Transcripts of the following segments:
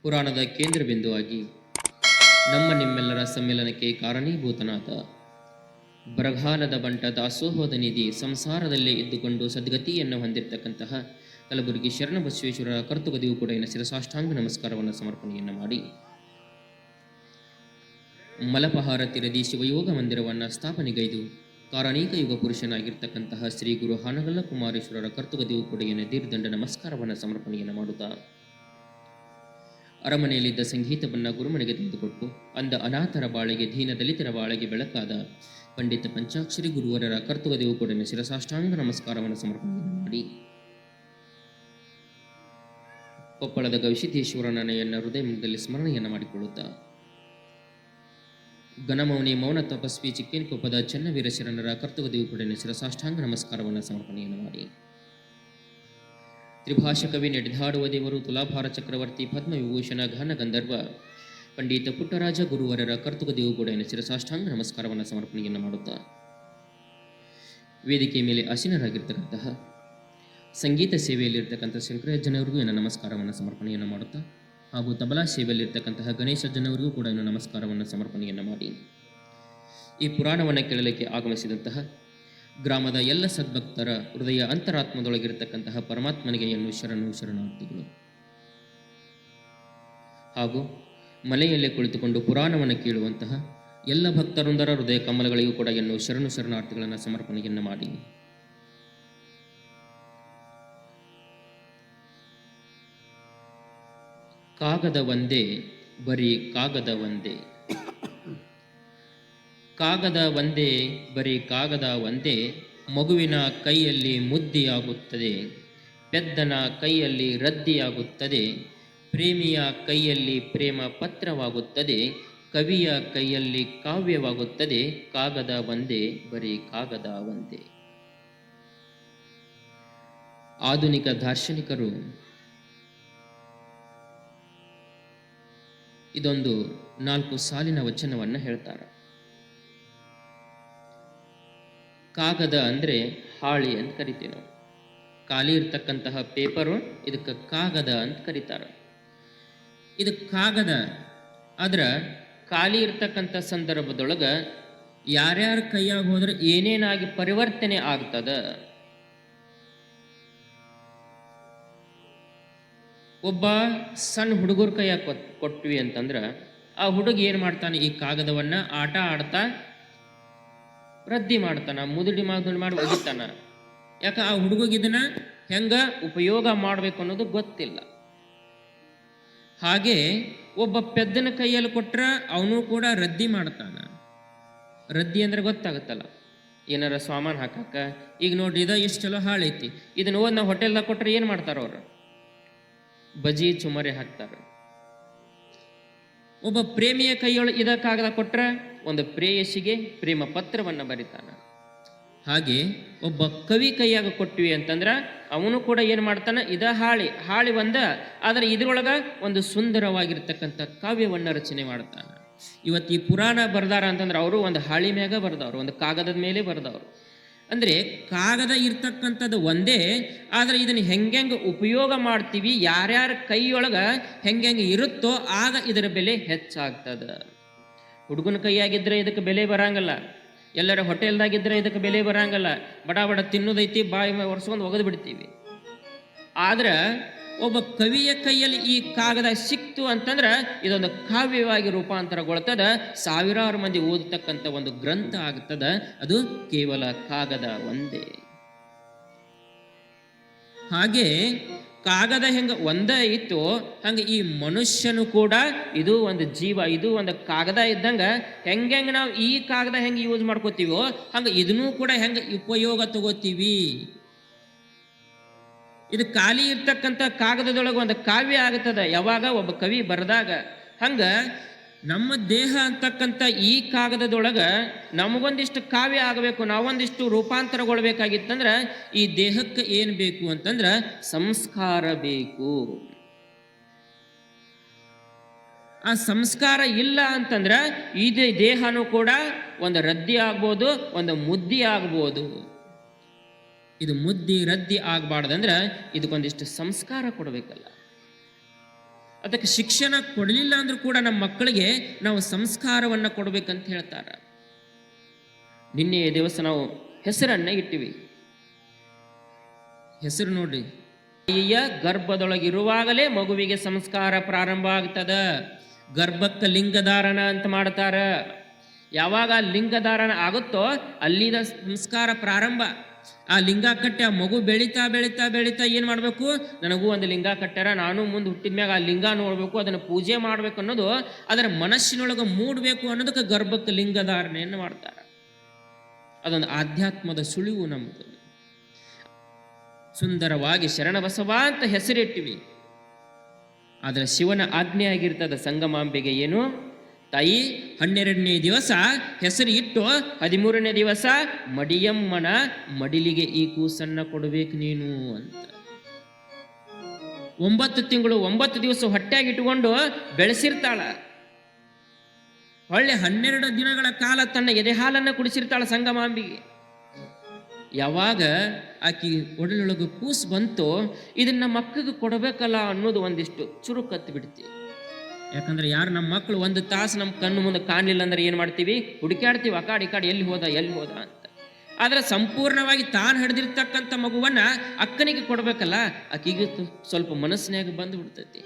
ಪುರಾಣದ ಕೇಂದ್ರ ಬಿಂದುವಾಗಿ ನಮ್ಮ ನಿಮ್ಮೆಲ್ಲರ ಸಮ್ಮಿಲನಕ್ಕೆ ಕಾರಣೀಭೂತನಾದ ಬರಗಾಲದ ಬಂಟ ದಾಸೋಹದ ನಿಧಿ ಸಂಸಾರದಲ್ಲೇ ಇದ್ದುಕೊಂಡು ಸದ್ಗತಿಯನ್ನು ಹೊಂದಿರತಕ್ಕಂತಹ ಕಲಬುರಗಿ ಶರಣ ಬಸವೇಶ್ವರರ ಕರ್ತುಗದಿಗೂ ಕೂಡ ಶಿರಸಾಷ್ಟಾಂಗ ನಮಸ್ಕಾರವನ್ನು ಸಮರ್ಪಣೆಯನ್ನು ಮಾಡಿ ಮಲಪಹಾರ ತಿರದಿ ಶಿವಯೋಗ ಮಂದಿರವನ್ನು ಸ್ಥಾಪನೆಗೈದು ಕಾರಣೀಕ ಯುಗ ಪುರುಷನಾಗಿರ್ತಕ್ಕಂತಹ ಶ್ರೀ ಗುರು ಹಾನಗಲ್ಲ ಕುಮಾರೇಶ್ವರರ ಕರ್ತುಗದಿಗೂ ಕೂಡ ದೀರ್ಘದಂಡ ನಮಸ್ಕಾರವನ್ನು ಸಮರ್ಪಣೆಯನ್ನು ಮಾಡುತ್ತಾ ಅರಮನೆಯಲ್ಲಿದ್ದ ಸಂಗೀತವನ್ನು ಗುರುಮನೆಗೆ ತಂದುಕೊಟ್ಟು ಅಂದ ಅನಾಥರ ಬಾಳೆಗೆ ದೀನ ದಲಿತರ ಬಾಳೆಗೆ ಬೆಳಕಾದ ಪಂಡಿತ ಪಂಚಾಕ್ಷರಿ ಗುರುವರರ ಕರ್ತುಗದಿಗೂ ಕೂಡ ಶಿರಸಾಷ್ಟಾಂಗ ನಮಸ್ಕಾರವನ್ನು ಸಮರ್ಪಣೆಯನ್ನು ಮಾಡಿ ಕೊಪ್ಪಳದ ಗವಿಸಿದ್ದೇಶ್ವರನನೆಯನ್ನ ಹೃದಯದಲ್ಲಿ ಸ್ಮರಣೆಯನ್ನು ಮಾಡಿಕೊಳ್ಳುತ್ತಾ ಘನಮೌನಿ ಮೌನ ತಪಸ್ವಿ ಚಿಕ್ಕೇನಕೊಪ್ಪದ ಚನ್ನವೀರ ಶರಣರ ಕರ್ತುಗದಿಗೂ ಕೂಡ ಶಿರಸಾಷ್ಟಾಂಗ ನಮಸ್ಕಾರವನ್ನು ಸಮರ್ಪಣೆಯನ್ನು ಮಾಡಿ ತ್ರಿಭಾಷಾ ಕವಿ ನಡೆದಾಡುವ ದೇವರು ತುಲಾಭಾರ ಚಕ್ರವರ್ತಿ ಪದ್ಮವಿಭೂಷಣ ಘನ ಗಂಧರ್ವ ಪಂಡಿತ ಪುಟ್ಟರಾಜ ಗುರುವರರ ಕರ್ತುಗದಿಗೂ ಕೂಡ ಶಿರಸಾಷ್ಟಾಂಗ ನಮಸ್ಕಾರವನ್ನು ಸಮರ್ಪಣೆಯನ್ನು ಮಾಡುತ್ತಾ ವೇದಿಕೆ ಮೇಲೆ ಆಸೀನರಾಗಿರ್ತಕ್ಕಂತಹ ಸಂಗೀತ ಸೇವೆಯಲ್ಲಿರ್ತಕ್ಕಂಥ ಶಂಕರಜ್ಜನವರಿಗೂ ನಮಸ್ಕಾರವನ್ನು ಸಮರ್ಪಣೆಯನ್ನು ಮಾಡುತ್ತಾ ಹಾಗೂ ತಬಲಾ ಸೇವೆಯಲ್ಲಿರ್ತಕ್ಕಂತಹ ಗಣೇಶಜ್ಜನವರಿಗೂ ಕೂಡ ನಮಸ್ಕಾರವನ್ನು ಸಮರ್ಪಣೆಯನ್ನು ಮಾಡಿ ಈ ಪುರಾಣವನ್ನು ಕೇಳಲಿಕ್ಕೆ ಆಗಮಿಸಿದಂತಹ ಗ್ರಾಮದ ಎಲ್ಲ ಸದ್ಭಕ್ತರ ಹೃದಯ ಅಂತರಾತ್ಮದೊಳಗಿರತಕ್ಕಂತಹ ಪರಮಾತ್ಮನಿಗೆ ಶರಣಾರ್ಥಿಗಳು ಹಾಗೂ ಮನೆಯಲ್ಲೇ ಕುಳಿತುಕೊಂಡು ಪುರಾಣವನ್ನು ಕೇಳುವಂತಹ ಎಲ್ಲ ಭಕ್ತರೊಂದರ ಹೃದಯ ಕಮಲಗಳಿಗೂ ಕೂಡ ಶರಣಾರ್ಥಿಗಳನ್ನು ಸಮರ್ಪಣೆಯನ್ನು ಮಾಡಿ ಕಾಗದ ಒಂದೇ ಬರೀ ಕಾಗದ ಒಂದೇ, ಕಾಗದ ಒಂದೇ ಬರೀ ಕಾಗದ ಒಂದೇ, ಮಗುವಿನ ಕೈಯಲ್ಲಿ ಮುದ್ದಿಯಾಗುತ್ತದೆ, ಪೆದ್ದನ ಕೈಯಲ್ಲಿ ರದ್ದಿಯಾಗುತ್ತದೆ, ಪ್ರೇಮಿಯ ಕೈಯಲ್ಲಿ ಪ್ರೇಮ ಪತ್ರವಾಗುತ್ತದೆ, ಕವಿಯ ಕೈಯಲ್ಲಿ ಕಾವ್ಯವಾಗುತ್ತದೆ, ಕಾಗದ ಒಂದೇ ಬರೀ ಕಾಗದ ಒಂದೇ. ಆಧುನಿಕ ದಾರ್ಶನಿಕರು ಇದೊಂದು 4 ಸಾಲಿನ ವಚನವನ್ನು ಹೇಳ್ತಾರೆ. ಕಾಗದ ಅಂದರೆ ಹಾಳಿ ಅಂತ ಕರಿತೀವಿ ನಾವು. ಖಾಲಿ ಇರ್ತಕ್ಕಂತಹ ಪೇಪರು ಇದಕ್ಕೆ ಕಾಗದ ಅಂತ ಕರೀತಾರೆ. ಇದು ಕಾಗದ ಆದ್ರೆ ಖಾಲಿ ಇರ್ತಕ್ಕಂಥ ಸಂದರ್ಭದೊಳಗೆ ಯಾರ್ಯಾರ ಕೈಯಾಗ ಹೋದ್ರೆ ಏನೇನಾಗಿ ಪರಿವರ್ತನೆ ಆಗ್ತದ. ಒಬ್ಬ ಸಣ್ಣ ಹುಡುಗರ ಕೈಯಾಗ ಕೊಟ್ವಿ ಅಂತಂದ್ರೆ ಆ ಹುಡುಗ ಏನು ಮಾಡ್ತಾನೆ, ಈ ಕಾಗದವನ್ನು ಆಟ ಆಡ್ತಾ ರದ್ದಿ ಮಾಡ್ತಾನ, ಮುದುಡಿ ಮಾಡಿ ಒಗಿತಾನ. ಯಾಕೆ ಆ ಹುಡುಗಿದನ್ನ ಹೆಂಗ ಉಪಯೋಗ ಮಾಡಬೇಕು ಅನ್ನೋದು ಗೊತ್ತಿಲ್ಲ. ಹಾಗೆ ಒಬ್ಬ ಪೆದ್ದನ ಕೈಯಲ್ಲಿ ಕೊಟ್ರೆ ಅವನು ಕೂಡ ರದ್ದಿ ಮಾಡ್ತಾನ. ರದ್ದಿ ಅಂದ್ರೆ ಗೊತ್ತಾಗುತ್ತಲ್ಲ, ಏನಾರ ಸಾಮಾನು ಹಾಕಾಕ. ಈಗ ನೋಡ್ರಿ, ಇದು ಎಷ್ಟು ಚಲೋ ಹಾಳೈತಿ, ಇದನ್ನ ಓದ್ ನಾವು ಹೋಟೆಲ್ದಾಗ ಕೊಟ್ರೆ ಏನು ಮಾಡ್ತಾರ ಅವರು? ಬಜಿ ಚುಮರೆ ಹಾಕ್ತಾರೆ. ಒಬ್ಬ ಪ್ರೇಮಿಯ ಕೈಯೊಳಗೆ ಇದ ಕಾಗದ ಕೊಟ್ರೆ ಒಂದು ಪ್ರೇಯಸಿಗೆ ಪ್ರೇಮ ಪತ್ರವನ್ನು ಬರಿತಾನ. ಹಾಗೆ ಒಬ್ಬ ಕವಿ ಕೈಯಾಗ ಕೊಟ್ವಿ ಅಂತಂದ್ರೆ ಅವನು ಕೂಡ ಏನು ಮಾಡ್ತಾನ, ಇದ ಹಾಳಿ ಒಂದ, ಆದರೆ ಇದ್ರೊಳಗ ಒಂದು ಸುಂದರವಾಗಿರ್ತಕ್ಕಂಥ ಕಾವ್ಯವನ್ನು ರಚನೆ ಮಾಡ್ತಾನ. ಇವತ್ತು ಈ ಪುರಾಣ ಬರ್ದಾರ ಅಂತಂದ್ರೆ ಅವರು ಒಂದು ಹಾಳಿ ಮ್ಯಾಗ ಬರ್ದವ್ರು, ಒಂದು ಕಾಗದದ ಮೇಲೆ ಬರ್ದವ್ರು. ಅಂದರೆ ಕಾಗದ ಇರ್ತಕ್ಕಂಥದ್ದು ಒಂದೇ, ಆದರೆ ಇದನ್ನು ಹೆಂಗೆ ಉಪಯೋಗ ಮಾಡ್ತೀವಿ, ಯಾರ್ಯಾರ ಕೈಯೊಳಗೆ ಹೆಂಗೆ ಇರುತ್ತೋ ಆಗ ಇದರ ಬೆಲೆ ಹೆಚ್ಚಾಗ್ತದೆ. ಹುಡುಗನ ಕೈಯಾಗಿದ್ದರೆ ಇದಕ್ಕೆ ಬೆಲೆ ಬರಂಗಲ್ಲ, ಎಲ್ಲರ ಹೋಟೆಲ್ದಾಗಿದ್ದರೆ ಇದಕ್ಕೆ ಬೆಲೆ ಬರಂಗಲ್ಲ. ಬಡ ಬಡ ತಿನ್ನೋದೈತಿ, ಬಾಯಿ ಒರೆಸ್ಕೊಂಡು ಒಗೆದು ಬಿಡ್ತೀವಿ. ಆದ್ರೆ ಒಬ್ಬ ಕವಿಯ ಕೈಯಲ್ಲಿ ಈ ಕಾಗದ ಸಿಕ್ತು ಅಂತಂದ್ರೆ ಇದೊಂದು ಕಾವ್ಯವಾಗಿ ರೂಪಾಂತರಗೊಳ್ತದ, ಸಾವಿರಾರು ಮಂದಿ ಓದತಕ್ಕಂಥ ಒಂದು ಗ್ರಂಥ ಆಗ್ತದ. ಅದು ಕೇವಲ ಕಾಗದ ಒಂದೇ. ಹಾಗೆ ಕಾಗದ ಹೆಂಗ ಒಂದೇ ಇತ್ತು, ಹಂಗೆ ಈ ಮನುಷ್ಯನು ಕೂಡ ಇದು ಒಂದು ಜೀವ, ಇದು ಒಂದು ಕಾಗದ ಇದ್ದಂಗ. ಹೆಂಗೆ ನಾವು ಈ ಕಾಗದ ಹೆಂಗೆ ಯೂಸ್ ಮಾಡ್ಕೋತೀವೋ ಹಂಗೆ ಇದನ್ನೂ ಕೂಡ ಹೆಂಗೆ ಉಪಯೋಗ ತಗೋತೀವಿ. ಇದು ಖಾಲಿ ಇರ್ತಕ್ಕಂಥ ಕಾಗದದೊಳಗೆ ಒಂದು ಕಾವ್ಯ ಆಗ್ತದ ಯಾವಾಗ ಒಬ್ಬ ಕವಿ ಬರೆದಾಗ. ಹಂಗೆ ನಮ್ಮ ದೇಹ ಅಂತಕ್ಕಂಥ ಈ ಕಾಗದದೊಳಗೆ ನಮಗೊಂದಿಷ್ಟು ಕಾವ್ಯ ಆಗಬೇಕು, ನಾವೊಂದಿಷ್ಟು ರೂಪಾಂತರಗೊಳ್ಬೇಕಾಗಿತ್ತಂದ್ರೆ ಈ ದೇಹಕ್ಕೆ ಏನು ಬೇಕು ಅಂತಂದ್ರೆ ಸಂಸ್ಕಾರ ಬೇಕು. ಆ ಸಂಸ್ಕಾರ ಇಲ್ಲ ಅಂತಂದ್ರೆ ಈ ದೇಹನೂ ಕೂಡ ಒಂದು ರದ್ದಿ ಆಗ್ಬೋದು, ಒಂದು ಮುದ್ದಿ ಆಗ್ಬೋದು. ಇದು ಮುದ್ದಿ ರದ್ದಿ ಆಗಬಾರ್ದಂದ್ರೆ ಇದಕ್ಕೊಂದಿಷ್ಟು ಸಂಸ್ಕಾರ ಕೊಡಬೇಕಲ್ಲ. ಅದಕ್ಕೆ ಶಿಕ್ಷಣ ಕೊಡಲಿಲ್ಲ ಅಂದ್ರೂ ಕೂಡ ನಮ್ಮ ಮಕ್ಕಳಿಗೆ ನಾವು ಸಂಸ್ಕಾರವನ್ನು ಕೊಡಬೇಕಂತ ಹೇಳ್ತಾರೆ. ನಿನ್ನೆಯ ದಿವಸ ನಾವು ಹೆಸರನ್ನ ಇಟ್ಟಿವಿ. ಹೆಸರು ನೋಡ್ರಿ, ತಾಯಿಯ ಗರ್ಭದೊಳಗಿರುವಾಗಲೇ ಮಗುವಿಗೆ ಸಂಸ್ಕಾರ ಪ್ರಾರಂಭ ಆಗ್ತದ. ಗರ್ಭಕ್ಕೆ ಲಿಂಗಧಾರಣ ಅಂತ ಮಾಡ್ತಾರ. ಯಾವಾಗ ಲಿಂಗಧಾರಣ ಆಗುತ್ತೋ ಅಲ್ಲಿದ ಸಂಸ್ಕಾರ ಪ್ರಾರಂಭ. ಆ ಲಿಂಗ ಕಟ್ಟಿ ಆ ಮಗು ಬೆಳೀತಾ ಬೆಳೀತಾ ಬೆಳೀತಾ ಏನು ಮಾಡಬೇಕು, ನನಗೂ ಒಂದು ಲಿಂಗ ಕಟ್ಟ್ಯಾರ, ನಾನು ಮುಂದೆ ಹುಟ್ಟಿದ ಮ್ಯಾಗ ಆ ಲಿಂಗ ನೋಡಬೇಕು, ಅದನ್ನು ಪೂಜೆ ಮಾಡಬೇಕು ಅನ್ನೋದು ಅದರ ಮನಸ್ಸಿನೊಳಗೆ ಮೂಡಬೇಕು ಅನ್ನೋದಕ್ಕೆ ಗರ್ಭಕ್ಕೆ ಲಿಂಗಧಾರಣೆಯನ್ನು ಮಾಡ್ತಾರೆ. ಅದೊಂದು ಆಧ್ಯಾತ್ಮದ ಸುಳಿವು ನಮ್ಮದು. ಸುಂದರವಾಗಿ ಶರಣಬಸವ ಅಂತ ಹೆಸರಿಟ್ಟಿವಿ. ಆದರೆ ಶಿವನ ಆಜ್ಞೆ ಆಗಿರ್ತದ ಸಂಗಮಾಂಬೆಗೆ ಏನು, ತಾಯಿ 12ನೇ ದಿವಸ ಹೆಸರು ಇಟ್ಟು 13ನೇ ದಿವಸ ಮಡಿಯಮ್ಮನ ಮಡಿಲಿಗೆ ಈ ಕೂಸನ್ನ ಕೊಡಬೇಕು ನೀನು ಅಂತ. 9 ತಿಂಗಳು 9 ದಿವಸ ಹೊಟ್ಟೆಯಾಗಿ ಇಟ್ಟುಕೊಂಡು ಬೆಳೆಸಿರ್ತಾಳ. ಹೊಳ್ಳೆ 12 ದಿನಗಳ ಕಾಲ ತನ್ನ ಎದೆ ಹಾಲನ್ನು ಕುಡಿಸಿರ್ತಾಳ ಸಂಗಮಾಂಬಿಗೆ. ಯಾವಾಗ ಆಕಿ ಒಡಲೊಳಗೆ ಕೂಸು ಬಂತು, ಇದನ್ನ ಮಕ್ಕಳಿಗೆ ಕೊಡಬೇಕಲ್ಲ ಅನ್ನೋದು ಒಂದಿಷ್ಟು ಚುರುಕತ್ತು ಬಿಡ್ತಿ. ಯಾಕಂದ್ರೆ ಯಾರು ನಮ್ಮ ಮಕ್ಕಳು ಒಂದು ತಾಸು ನಮ್ಮ ಕಣ್ಣು ಮುಂದೆ ಕಾಣಲಿಲ್ಲ ಅಂದ್ರೆ ಏನು ಮಾಡ್ತೀವಿ, ಹುಡುಕಾಡ್ತೀವಿ, ಆ ಕಾಡಿ ಎಲ್ಲಿ ಹೋದ ಅಂತ. ಆದ್ರೆ ಸಂಪೂರ್ಣವಾಗಿ ತಾನು ಹಿಡಿದಿರ್ತಕ್ಕಂಥ ಮಗುವನ್ನ ಅಕ್ಕನಿಗೆ ಕೊಡ್ಬೇಕಲ್ಲ, ಆಕಿಗೆ ಸ್ವಲ್ಪ ಮನಸ್ಸಿನಾಗ ಬಂದು ಬಿಡ್ತೈತಿ.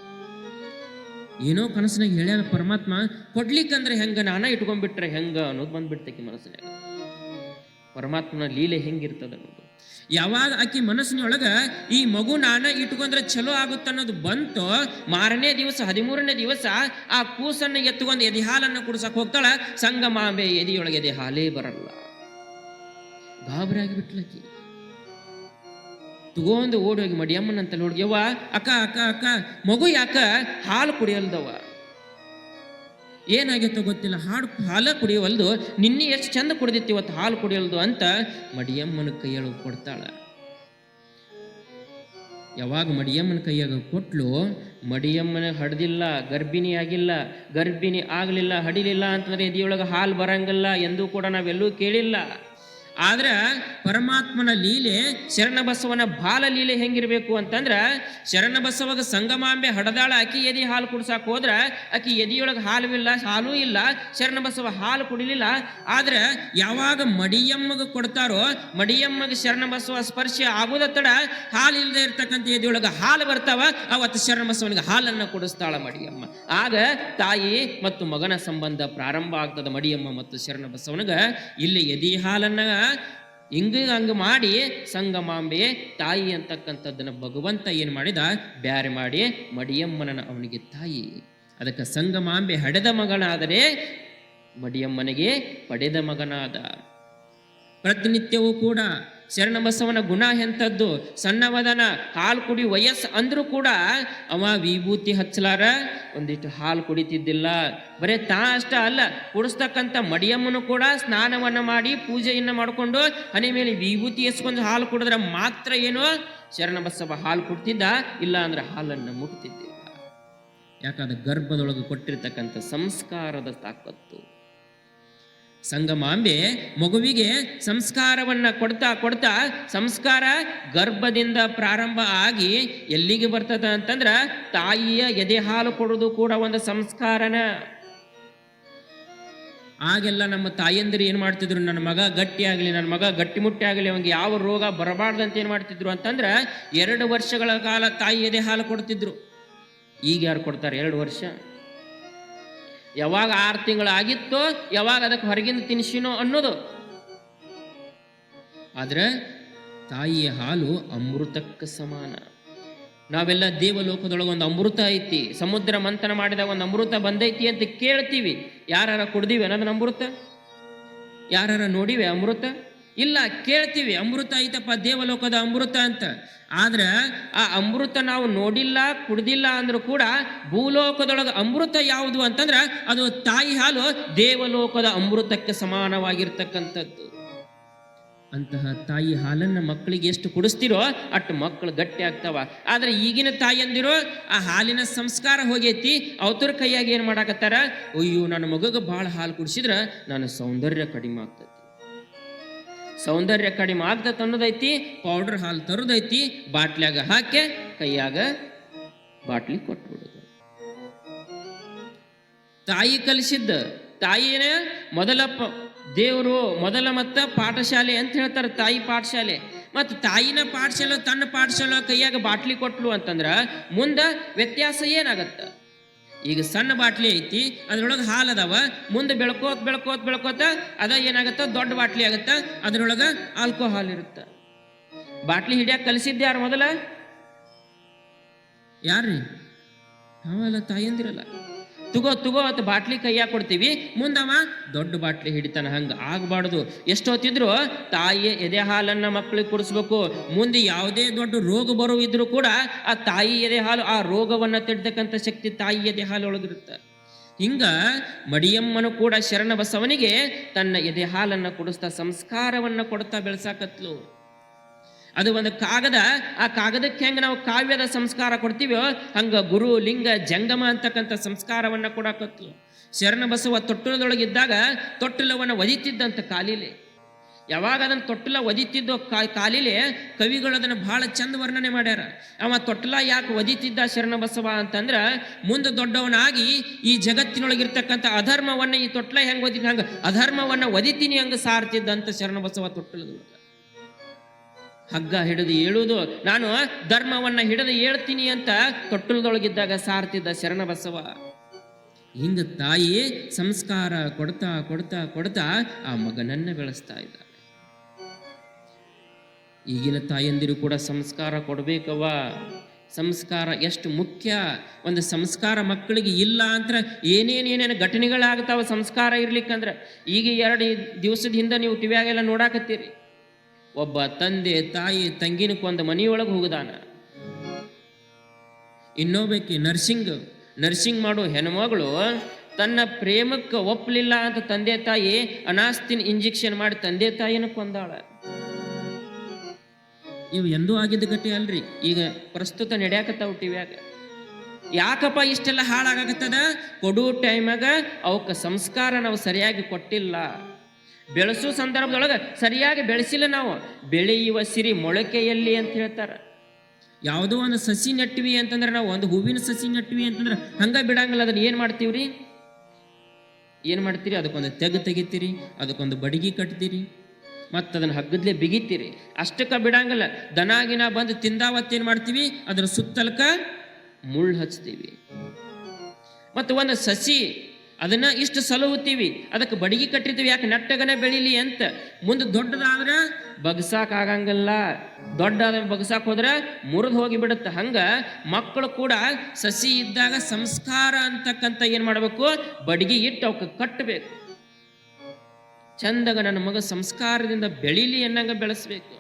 ಏನೋ ಕನಸಿನಾಗ ಹೇಳ್ಯಾನ ಪರಮಾತ್ಮ, ಕೊಡ್ಲಿಕ್ಕಂದ್ರೆ ಹೆಂಗ, ನಾನ ಇಟ್ಕೊಂಡ್ಬಿಟ್ರೆ ಹೆಂಗ ಅನ್ನೋದು ಬಂದ್ಬಿಡ್ತೈತಿ ಮನಸ್ಸಿನಾಗ. ಪರಮಾತ್ಮನ ಲೀಲೆ ಹೆಂಗಿರ್ತದ ಅನ್ನೋದು. ಯಾವಾಗ ಆಕಿ ಮನಸ್ಸಿನೊಳಗ ಈ ಮಗು ನಾನ ಇಟ್ಕೊಂಡ್ರೆ ಚಲೋ ಆಗುತ್ತೆ ಅನ್ನೋದು ಬಂತು, ಮಾರನೇ ದಿವಸ 13ನೇ ದಿವಸ ಆ ಕೂಸನ್ನು ಎತ್ತುಕೊಂಡು ಎದೆ ಹಾಲನ್ನು ಕುಡಿಸಕ್ ಹೋಗ್ತಾಳ. ಸಂಗಮಾಂಬೆ ಎದೆಯೊಳಗೆ ಎದೆ ಹಾಲೇ ಬರಲ್ಲ. ಗಾಬರಿ ಆಗಿಬಿಟ್ಲಕ್ಕಿ. ತಗೊಂಡು ಓಡಿ ಹೋಗಿ ಮಡಿಯಮ್ಮನಂತ ನೋಡಿ, ಯವ್ವ ಅಕ್ಕ ಅಕ್ಕ ಅಕ್ಕ ಮಗು ಯಾಕ ಹಾಲು ಕುಡಿಯಲ್ದವ, ಏನಾಗಿತ್ತೋ ಗೊತ್ತಿಲ್ಲ, ಹಾಲ ಕುಡಿಯವಲ್ದು, ನಿನ್ನೆ ಎಷ್ಟು ಚಂದ ಕುಡಿದಿತ್ತು ಇವತ್ತು ಹಾಲು ಕುಡಿಯಲ್ದು ಅಂತ ಮಡಿಯಮ್ಮನ ಕೈಯೊಳಗೆ ಕೊಡ್ತಾಳ. ಯಾವಾಗ ಮಡಿಯಮ್ಮನ ಕೈಯಾಗ ಕೊಟ್ಲು, ಮಡಿಯಮ್ಮನ ಹಡ್ದಿಲ್ಲ, ಗರ್ಭಿಣಿ ಆಗಿಲ್ಲ, ಗರ್ಭಿಣಿ ಆಗಲಿಲ್ಲ, ಹಡಿಲಿಲ್ಲ ಅಂತಂದ್ರೆ ಎದೆಯೊಳಗೆ ಹಾಲು ಬರಂಗಿಲ್ಲ ಎಂದೂ ಕೂಡ ನಾವೆಲ್ಲೂ ಕೇಳಿಲ್ಲ. ಆದ್ರೆ ಪರಮಾತ್ಮನ ಲೀಲೆ, ಶರಣಬಸವನ ಬಾಲ ಲೀಲೆ ಹೆಂಗಿರ್ಬೇಕು ಅಂತಂದ್ರ, ಶರಣಬಸವಗ ಸಂಗಮಾಂಬೆ ಹಡದಾಳ, ಆಕಿ ಎದಿ ಹಾಲು ಕುಡ್ಸಾಕ್ ಹೋದ್ರ ಆಕಿ ಎದಿಯೊಳಗೆ ಹಾಲೂ ಇಲ್ಲ, ಶರಣಬಸವ ಹಾಲು ಕುಡಿಲಿಲ್ಲ. ಆದ್ರೆ ಯಾವಾಗ ಮಡಿಯಮ್ಮಗ ಕೊಡ್ತಾರೋ, ಮಡಿಯಮ್ಮಗೆ ಶರಣಬಸವ ಸ್ಪರ್ಶ ಆಗೋದ ತಡ ಹಾಲು ಇಲ್ಲದೆ ಇರ್ತಕ್ಕಂಥ ಎದಿಯೊಳಗೆ ಹಾಲು ಬರ್ತಾವ, ಅವತ್ತು ಶರಣಬಸವನಿಗೆ ಹಾಲನ್ನು ಕುಡಿಸ್ತಾಳ ಮಡಿಯಮ್ಮ. ಆಗ ತಾಯಿ ಮತ್ತು ಮಗನ ಸಂಬಂಧ ಪ್ರಾರಂಭ ಆಗ್ತದ ಮಡಿಯಮ್ಮ ಮತ್ತು ಶರಣಬಸವನಿಗೆ. ಇಲ್ಲಿ ಎದಿ ಹಾಲನ್ನ ಹಂಗ ಮಾಡಿ ಸಂಗಮಾಂಬೆ ತಾಯಿ ಅಂತಕ್ಕಂಥದ್ದನ್ನ ಭಗವಂತ ಏನು ಮಾಡಿದ, ಬ್ಯಾರೆ ಮಾಡಿ ಮಡಿಯಮ್ಮನ ಅವನಿಗೆ ತಾಯಿ. ಅದಕ್ಕೆ ಸಂಗಮಾಂಬೆ ಹಡೆದ ಮಗನಾದರೆ ಮಡಿಯಮ್ಮನಿಗೆ ಪಡೆದ ಮಗನಾದ. ಪ್ರತಿನಿತ್ಯವೂ ಕೂಡ ಶರಣಬಸವನ ಗುಣ ಎಂಥದ್ದು, ಸಣ್ಣವದನ ಹಾಲು ಕುಡಿ ವಯಸ್ಸು ಅಂದ್ರೂ ಕೂಡ ಅವ ವಿಭೂತಿ ಹಚ್ಚಲಾರ ಒಂದಿಷ್ಟು ಹಾಲು ಕುಡಿತಿದ್ದಿಲ್ಲ. ಬರೇ ತಾ ಅಷ್ಟ ಅಲ್ಲ, ಕುಡಿಸ್ತಕ್ಕಂಥ ಮಡಿಯಮ್ಮನು ಕೂಡ ಸ್ನಾನವನ್ನು ಮಾಡಿ ಪೂಜೆಯನ್ನು ಮಾಡಿಕೊಂಡು ಹನಿ ಮೇಲೆ ವಿಭೂತಿ ಎಸ್ಕೊಂಡು ಹಾಲು ಕುಡಿದ್ರೆ ಮಾತ್ರ ಏನೋ ಶರಣಬಸವ ಹಾಲು ಕುಡ್ತಿದ್ದ, ಇಲ್ಲ ಅಂದ್ರೆ ಹಾಲನ್ನು ಮುಟ್ತಿದ್ದಿಲ್ಲ. ಯಾಕಂದ್ರೆ ಗರ್ಭದೊಳಗೆ ಕೊಟ್ಟಿರ್ತಕ್ಕಂಥ ಸಂಸ್ಕಾರದ ತಾಕತ್ತು. ಸಂಗಮಾಂಬೆ ಮಗುವಿಗೆ ಸಂಸ್ಕಾರವನ್ನ ಕೊಡ್ತಾ ಕೊಡ್ತಾ ಸಂಸ್ಕಾರ ಗರ್ಭದಿಂದ ಪ್ರಾರಂಭ ಆಗಿ ಎಲ್ಲಿಗೆ ಬರ್ತದ ಅಂತಂದ್ರ ತಾಯಿಯ ಎದೆ ಹಾಲು ಕೊಡೋದು ಕೂಡ ಒಂದು ಸಂಸ್ಕಾರನ. ಆಗೆಲ್ಲ ನಮ್ಮ ತಾಯಂದಿರು ಏನು ಮಾಡ್ತಿದ್ರು, ನನ್ನ ಮಗ ಗಟ್ಟಿ ಆಗಲಿ, ನನ್ನ ಮಗ ಗಟ್ಟಿಮುಟ್ಟಿ ಆಗಲಿ, ಅವನಿಗೆ ಯಾವ ರೋಗ ಬರಬಾರ್ದಂತ ಏನು ಮಾಡ್ತಿದ್ರು ಅಂತಂದ್ರೆ 2 ವರ್ಷಗಳ ಕಾಲ ತಾಯಿ ಎದೆ ಹಾಲು ಕೊಡ್ತಿದ್ರು. ಈಗ ಯಾರು ಕೊಡ್ತಾರೆ? 2 ವರ್ಷ. ಯಾವಾಗ 6 ತಿಂಗಳು ಆಗಿತ್ತೋ, ಯಾವಾಗ ಅದಕ್ಕೆ ಹೊರಗಿಂದ ತಿನ್ಸಿನೋ ಅನ್ನೋದು. ಆದ್ರೆ ತಾಯಿಯ ಹಾಲು ಅಮೃತಕ್ಕೆ ಸಮಾನ. ನಾವೆಲ್ಲ ದೇವಲೋಕದೊಳಗೆ ಒಂದು ಅಮೃತ ಐತಿ, ಸಮುದ್ರ ಮಂಥನ ಮಾಡಿದಾಗ ಒಂದು ಅಮೃತ ಬಂದೈತಿ ಅಂತ ಕೇಳ್ತೀವಿ. ಯಾರ ಕುಡ್ದಿವಿ ಅನ್ನೋದನ್ನ ಅಮೃತ? ಯಾರ ನೋಡಿವೆ ಅಮೃತ? ಇಲ್ಲ, ಕೇಳ್ತೀವಿ ಅಮೃತ ಐತಪ್ಪ, ದೇವಲೋಕದ ಅಮೃತ ಅಂತ. ಆದ್ರೆ ಆ ಅಮೃತ ನಾವು ನೋಡಿಲ್ಲ, ಕುಡ್ದಿಲ್ಲ ಅಂದ್ರೂ ಕೂಡ ಭೂಲೋಕದೊಳಗೆ ಅಮೃತ ಯಾವುದು ಅಂತಂದ್ರೆ ಅದು ತಾಯಿ ಹಾಲು, ದೇವಲೋಕದ ಅಮೃತಕ್ಕೆ ಸಮಾನವಾಗಿರ್ತಕ್ಕಂಥದ್ದು. ಅಂತಹ ತಾಯಿ ಹಾಲನ್ನು ಮಕ್ಕಳಿಗೆ ಎಷ್ಟು ಕುಡಿಸ್ತಿರೋ ಅಷ್ಟು ಮಕ್ಕಳು ಗಟ್ಟಿ ಆಗ್ತಾವ. ಆದ್ರೆ ಈಗಿನ ತಾಯಿಯಂದಿರೋ ಆ ಹಾಲಿನ ಸಂಸ್ಕಾರ ಹೋಗೈತಿ. ಅವತರ ಕೈಯಾಗಿ ಏನು ಮಾಡಾಕತ್ತಾರ, ಅಯ್ಯೋ ನನ್ನ ಮಗಗೆ ಭಾಳ ಹಾಲು ಕುಡಿಸಿದ್ರೆ ನಾನು ಸೌಂದರ್ಯ ಕಡಿಮೆ ಆಗ್ತದೆ, ಸೌಂದರ್ಯ ಕಡಿಮೆ ಆಗ್ತದೆ ಅನ್ನೋದೈತಿ. ಪೌಡರ್ ಹಾಲು ತರೋದೈತಿ, ಬಾಟ್ಲ್ಯಾಗ ಹಾಕಿ ಕೈಯಾಗ ಬಾಟ್ಲಿ ಕೊಟ್ಬಿಡೋದು. ತಾಯಿ ಕಲಿಸಿದ್ದ. ತಾಯಿನ ಮೊದಲ ದೇವರು ಮೊದಲ ಮತ್ತ ಪಾಠಶಾಲೆ ಅಂತ ಹೇಳ್ತಾರೆ, ತಾಯಿ ಪಾಠಶಾಲೆ. ಮತ್ತು ತಾಯಿನ ಪಾಠಶಾಲೆ ತನ್ನ ಪಾಠಶಾಲೆ ಕೈಯಾಗ ಬಾಟ್ಲಿ ಕೊಟ್ಲು ಅಂತಂದ್ರ ಮುಂದೆ ವ್ಯತ್ಯಾಸ ಏನಾಗತ್ತ? ಈಗ ಸಣ್ಣ ಬಾಟ್ಲಿ ಐತಿ, ಅದ್ರೊಳಗೆ ಹಾಲು ಅದಾವ, ಮುಂದೆ ಬೆಳ್ಕೋತ ಬೆಳ್ಕೋತ ಬೆಳ್ಕೋತ ಅದ ಏನಾಗತ್ತ, ದೊಡ್ಡ ಬಾಟ್ಲಿ ಆಗತ್ತ, ಅದ್ರೊಳಗೆ ಆಲ್ಕೋಹಾಲ್ ಇರುತ್ತ. ಬಾಟ್ಲಿ ಹಿಡಿಯಾಕ ಕಲಿಸಿದ್ದೆ ಯಾರು ಮೊದಲ? ಯಾರ್ರಿ? ನಾವೆಲ್ಲ ತಾಯಿಯಂದಿರಲ್ಲ. ತುಗೋ ಅಂತ ಬಾಟ್ಲಿ ಕೈಯಾಗ ಕೊಡ್ತೀವಿ, ಮುಂದವ ದೊಡ್ಡ ಬಾಟ್ಲಿ ಹಿಡಿತಾನ. ಹಂಗ ಆಗ್ಬಾರ್ದು. ಎಷ್ಟೊತ್ತಿದ್ರು ತಾಯಿಯ ಎದೆ ಹಾಲನ್ನ ಮಕ್ಕಳಿಗೆ ಕುಡಿಸ್ಬೇಕು. ಮುಂದೆ ಯಾವುದೇ ದೊಡ್ಡ ರೋಗ ಬರುವಿದ್ರು ಕೂಡ ಆ ತಾಯಿ ಎದೆ ಹಾಲು ಆ ರೋಗವನ್ನ ತಡಿತಕ್ಕಂಥ ಶಕ್ತಿ ತಾಯಿ ಎದೆ ಹಾಲು ಒಳಗಿರುತ್ತೆ. ಹಿಂಗ ಮಡಿಯಮ್ಮನು ಕೂಡ ಶರಣ ಬಸವನಿಗೆ ತನ್ನ ಎದೆ ಹಾಲನ್ನ ಕುಡಿಸ್ತಾ ಸಂಸ್ಕಾರವನ್ನ ಕೊಡ್ತಾ ಬೆಳೆಸಾಕತ್ಲು. ಅದು ಒಂದು ಕಾಗದ, ಆ ಕಾಗದಕ್ಕೆ ಹೆಂಗೆ ನಾವು ಕಾವ್ಯದ ಸಂಸ್ಕಾರ ಕೊಡ್ತೀವೋ ಹಂಗ ಗುರು ಲಿಂಗ ಜಂಗಮ ಅಂತಕ್ಕಂಥ ಸಂಸ್ಕಾರವನ್ನ ಕೊಡಕತ್ಲು. ಶರಣ ಬಸವ ತೊಟ್ಟಲದೊಳಗಿದ್ದಾಗ ತೊಟ್ಟಲವನ್ನು ಒದಿತಿದ್ದಂಥ ಕಾಲಿಲೆ. ಯಾವಾಗ ಅದನ್ನು ತೊಟ್ಟಲ ಒದಿತಿದ್ದೋ ಕಾಲಿಲೆ ಕವಿಗಳು ಅದನ್ನು ಬಹಳ ಚಂದ ವರ್ಣನೆ ಮಾಡ್ಯಾರ. ಅವ ತೊಟ್ಟಲ ಯಾಕೆ ಒದಿತಿದ್ದ ಶರಣ ಬಸವ ಅಂತಂದ್ರ ಮುಂದೆ ದೊಡ್ಡವನಾಗಿ ಈ ಜಗತ್ತಿನೊಳಗಿರ್ತಕ್ಕಂಥ ಅಧರ್ಮವನ್ನ ಈ ತೊಟ್ಟಲ ಹೆಂಗೆ ಒದಿತೀನಿ ಹಂಗ ಅಧರ್ಮವನ್ನ ಒದಿತೀನಿ ಹಂಗ ಸಾರ್ತಿದ್ದಂತ ಶರಣ ಬಸವ ತೊಟ್ಟಲದೊಳಗ. ಹಗ್ಗ ಹಿಡಿದು ಏಳುವುದು, ನಾನು ಧರ್ಮವನ್ನ ಹಿಡಿದು ಏಳ್ತೀನಿ ಅಂತ ತೊಟ್ಟಲದೊಳಗಿದ್ದಾಗ ಸಾರ್ತಿದ್ದ ಶರಣ ಬಸವ. ಹಿಂಗ ತಾಯಿ ಸಂಸ್ಕಾರ ಕೊಡ್ತಾ ಕೊಡ್ತಾ ಕೊಡ್ತಾ ಆ ಮಗನನ್ನ ಬೆಳೆಸ್ತಾ ಇದ್ದಾರೆ. ಈಗಿನ ತಾಯಂದಿರು ಕೂಡ ಸಂಸ್ಕಾರ ಕೊಡ್ಬೇಕವ. ಸಂಸ್ಕಾರ ಎಷ್ಟು ಮುಖ್ಯ. ಒಂದು ಸಂಸ್ಕಾರ ಮಕ್ಕಳಿಗೆ ಇಲ್ಲ ಅಂತ ಏನೇನೇನೇನು ಘಟನೆಗಳಾಗ್ತಾವ ಸಂಸ್ಕಾರ ಇರ್ಲಿಕ್ಕಂದ್ರೆ. ಈಗ 2 ದಿವಸದ ಹಿಂದೆ ನೀವು ಟಿವಿಯಾಗೆಲ್ಲ ನೋಡಾಕತ್ತೀರಿ, ಒಬ್ಬ ತಂದೆ ತಾಯಿ ತಂಗಿನ ಕೊಂದು ಮನೆಯೊಳಗೆ ಹೋಗದಾನ. ಇನ್ನೊಬ್ಬಕ್ಕೆ ನರ್ಸಿಂಗ್ ಮಾಡೋ ಹೆಣ್ಮಗಳು ತನ್ನ ಪ್ರೇಮಕ್ಕೆ ಒಪ್ಪಲಿಲ್ಲ ಅಂತ ತಂದೆ ತಾಯಿ ಅನಾಸ್ತಿನ ಇಂಜೆಕ್ಷನ್ ಮಾಡಿ ತಂದೆ ತಾಯಿನ ಕೊಂದಾಳ. ಇವು ಎಂದೂ ಆಗಿದ್ದ ಘಟನೆ ಅಲ್ರಿ, ಈಗ ಪ್ರಸ್ತುತ ನಡೆಯಾಕತ್ತಾವ ಟಿವಿಯಾಗ. ಯಾಕಪ್ಪ ಇಷ್ಟೆಲ್ಲ ಹಾಳಾಗತ್ತದ? ಕೊಡೋ ಟೈಮಾಗ ಅವಕ್ಕೆ ಸಂಸ್ಕಾರ ನಾವು ಸರಿಯಾಗಿ ಕೊಟ್ಟಿಲ್ಲ. ಬೆಳೆಸೋ ಸಂದರ್ಭದೊಳಗೆ ಸರಿಯಾಗಿ ಬೆಳೆಸಿಲ್ಲ ನಾವು. ಬೆಳೆಯುವ ಸಿರಿ ಮೊಳಕೆಯಲ್ಲಿ ಅಂತ ಹೇಳ್ತಾರೆ. ಯಾವುದೋ ಒಂದು ಸಸಿ ನೆಟ್ಟಿವಿ ಅಂತಂದ್ರೆ, ನಾವು ಒಂದು ಹೂವಿನ ಸಸಿ ನೆಟ್ಟಿವಿ ಅಂತಂದ್ರೆ ಹಂಗ ಬಿಡಂಗಿಲ್ಲ. ಅದನ್ನ ಏನು ಮಾಡ್ತೀವ್ರಿ? ಏನು ಮಾಡ್ತೀರಿ? ಅದಕ್ಕೊಂದು ತೆಗಿತೀರಿ, ಅದಕ್ಕೊಂದು ಬಡಿಗೆ ಕಟ್ತೀರಿ, ಮತ್ತು ಅದನ್ನು ಹಗ್ಗದ್ಲೆ ಬಿಗಿತೀರಿ. ಅಷ್ಟಕ್ಕೆ ಬಿಡಂಗಿಲ್ಲ. ದನಾಗಿನ ಬಂದು ತಿಂದಾವತ್ತೇನು ಮಾಡ್ತೀವಿ? ಅದರ ಸುತ್ತಲಕ ಮುಳ್ಳು ಹಚ್ತೀವಿ. ಮತ್ತು ಒಂದು ಸಸಿ ಅದನ್ನ ಇಷ್ಟು ಸಲಹುತ್ತೀವಿ, ಅದಕ್ಕೆ ಬಡಿಗೆ ಕಟ್ಟಿರ್ತೀವಿ, ಯಾಕೆ ನೆಟ್ಟಗನೆ ಬೆಳೀಲಿ ಅಂತ. ಮುಂದೆ ದೊಡ್ಡದಾದ್ರೆ ಬಗ್ಸಾಕ್ ಆಗಂಗಿಲ್ಲ. ದೊಡ್ಡದಾದ ಬಗ್ಸಾಕ್ ಹೋದ್ರೆ ಮುರಿದು ಹೋಗಿ ಬಿಡುತ್ತೆ. ಹಂಗ ಮಕ್ಕಳು ಕೂಡ ಸಸಿ ಇದ್ದಾಗ ಸಂಸ್ಕಾರ ಅಂತಕ್ಕಂಥ ಏನು ಮಾಡಬೇಕು? ಬಡಿಗೆ ಇಟ್ಟು ಅವಕ್ಕೆ ಕಟ್ಟಬೇಕು. ಚಂದಾಗ ನನ್ನ ಮಗ ಸಂಸ್ಕಾರದಿಂದ ಬೆಳೀಲಿ ಅನ್ನಂಗ ಬೆಳೆಸ್ಬೇಕು.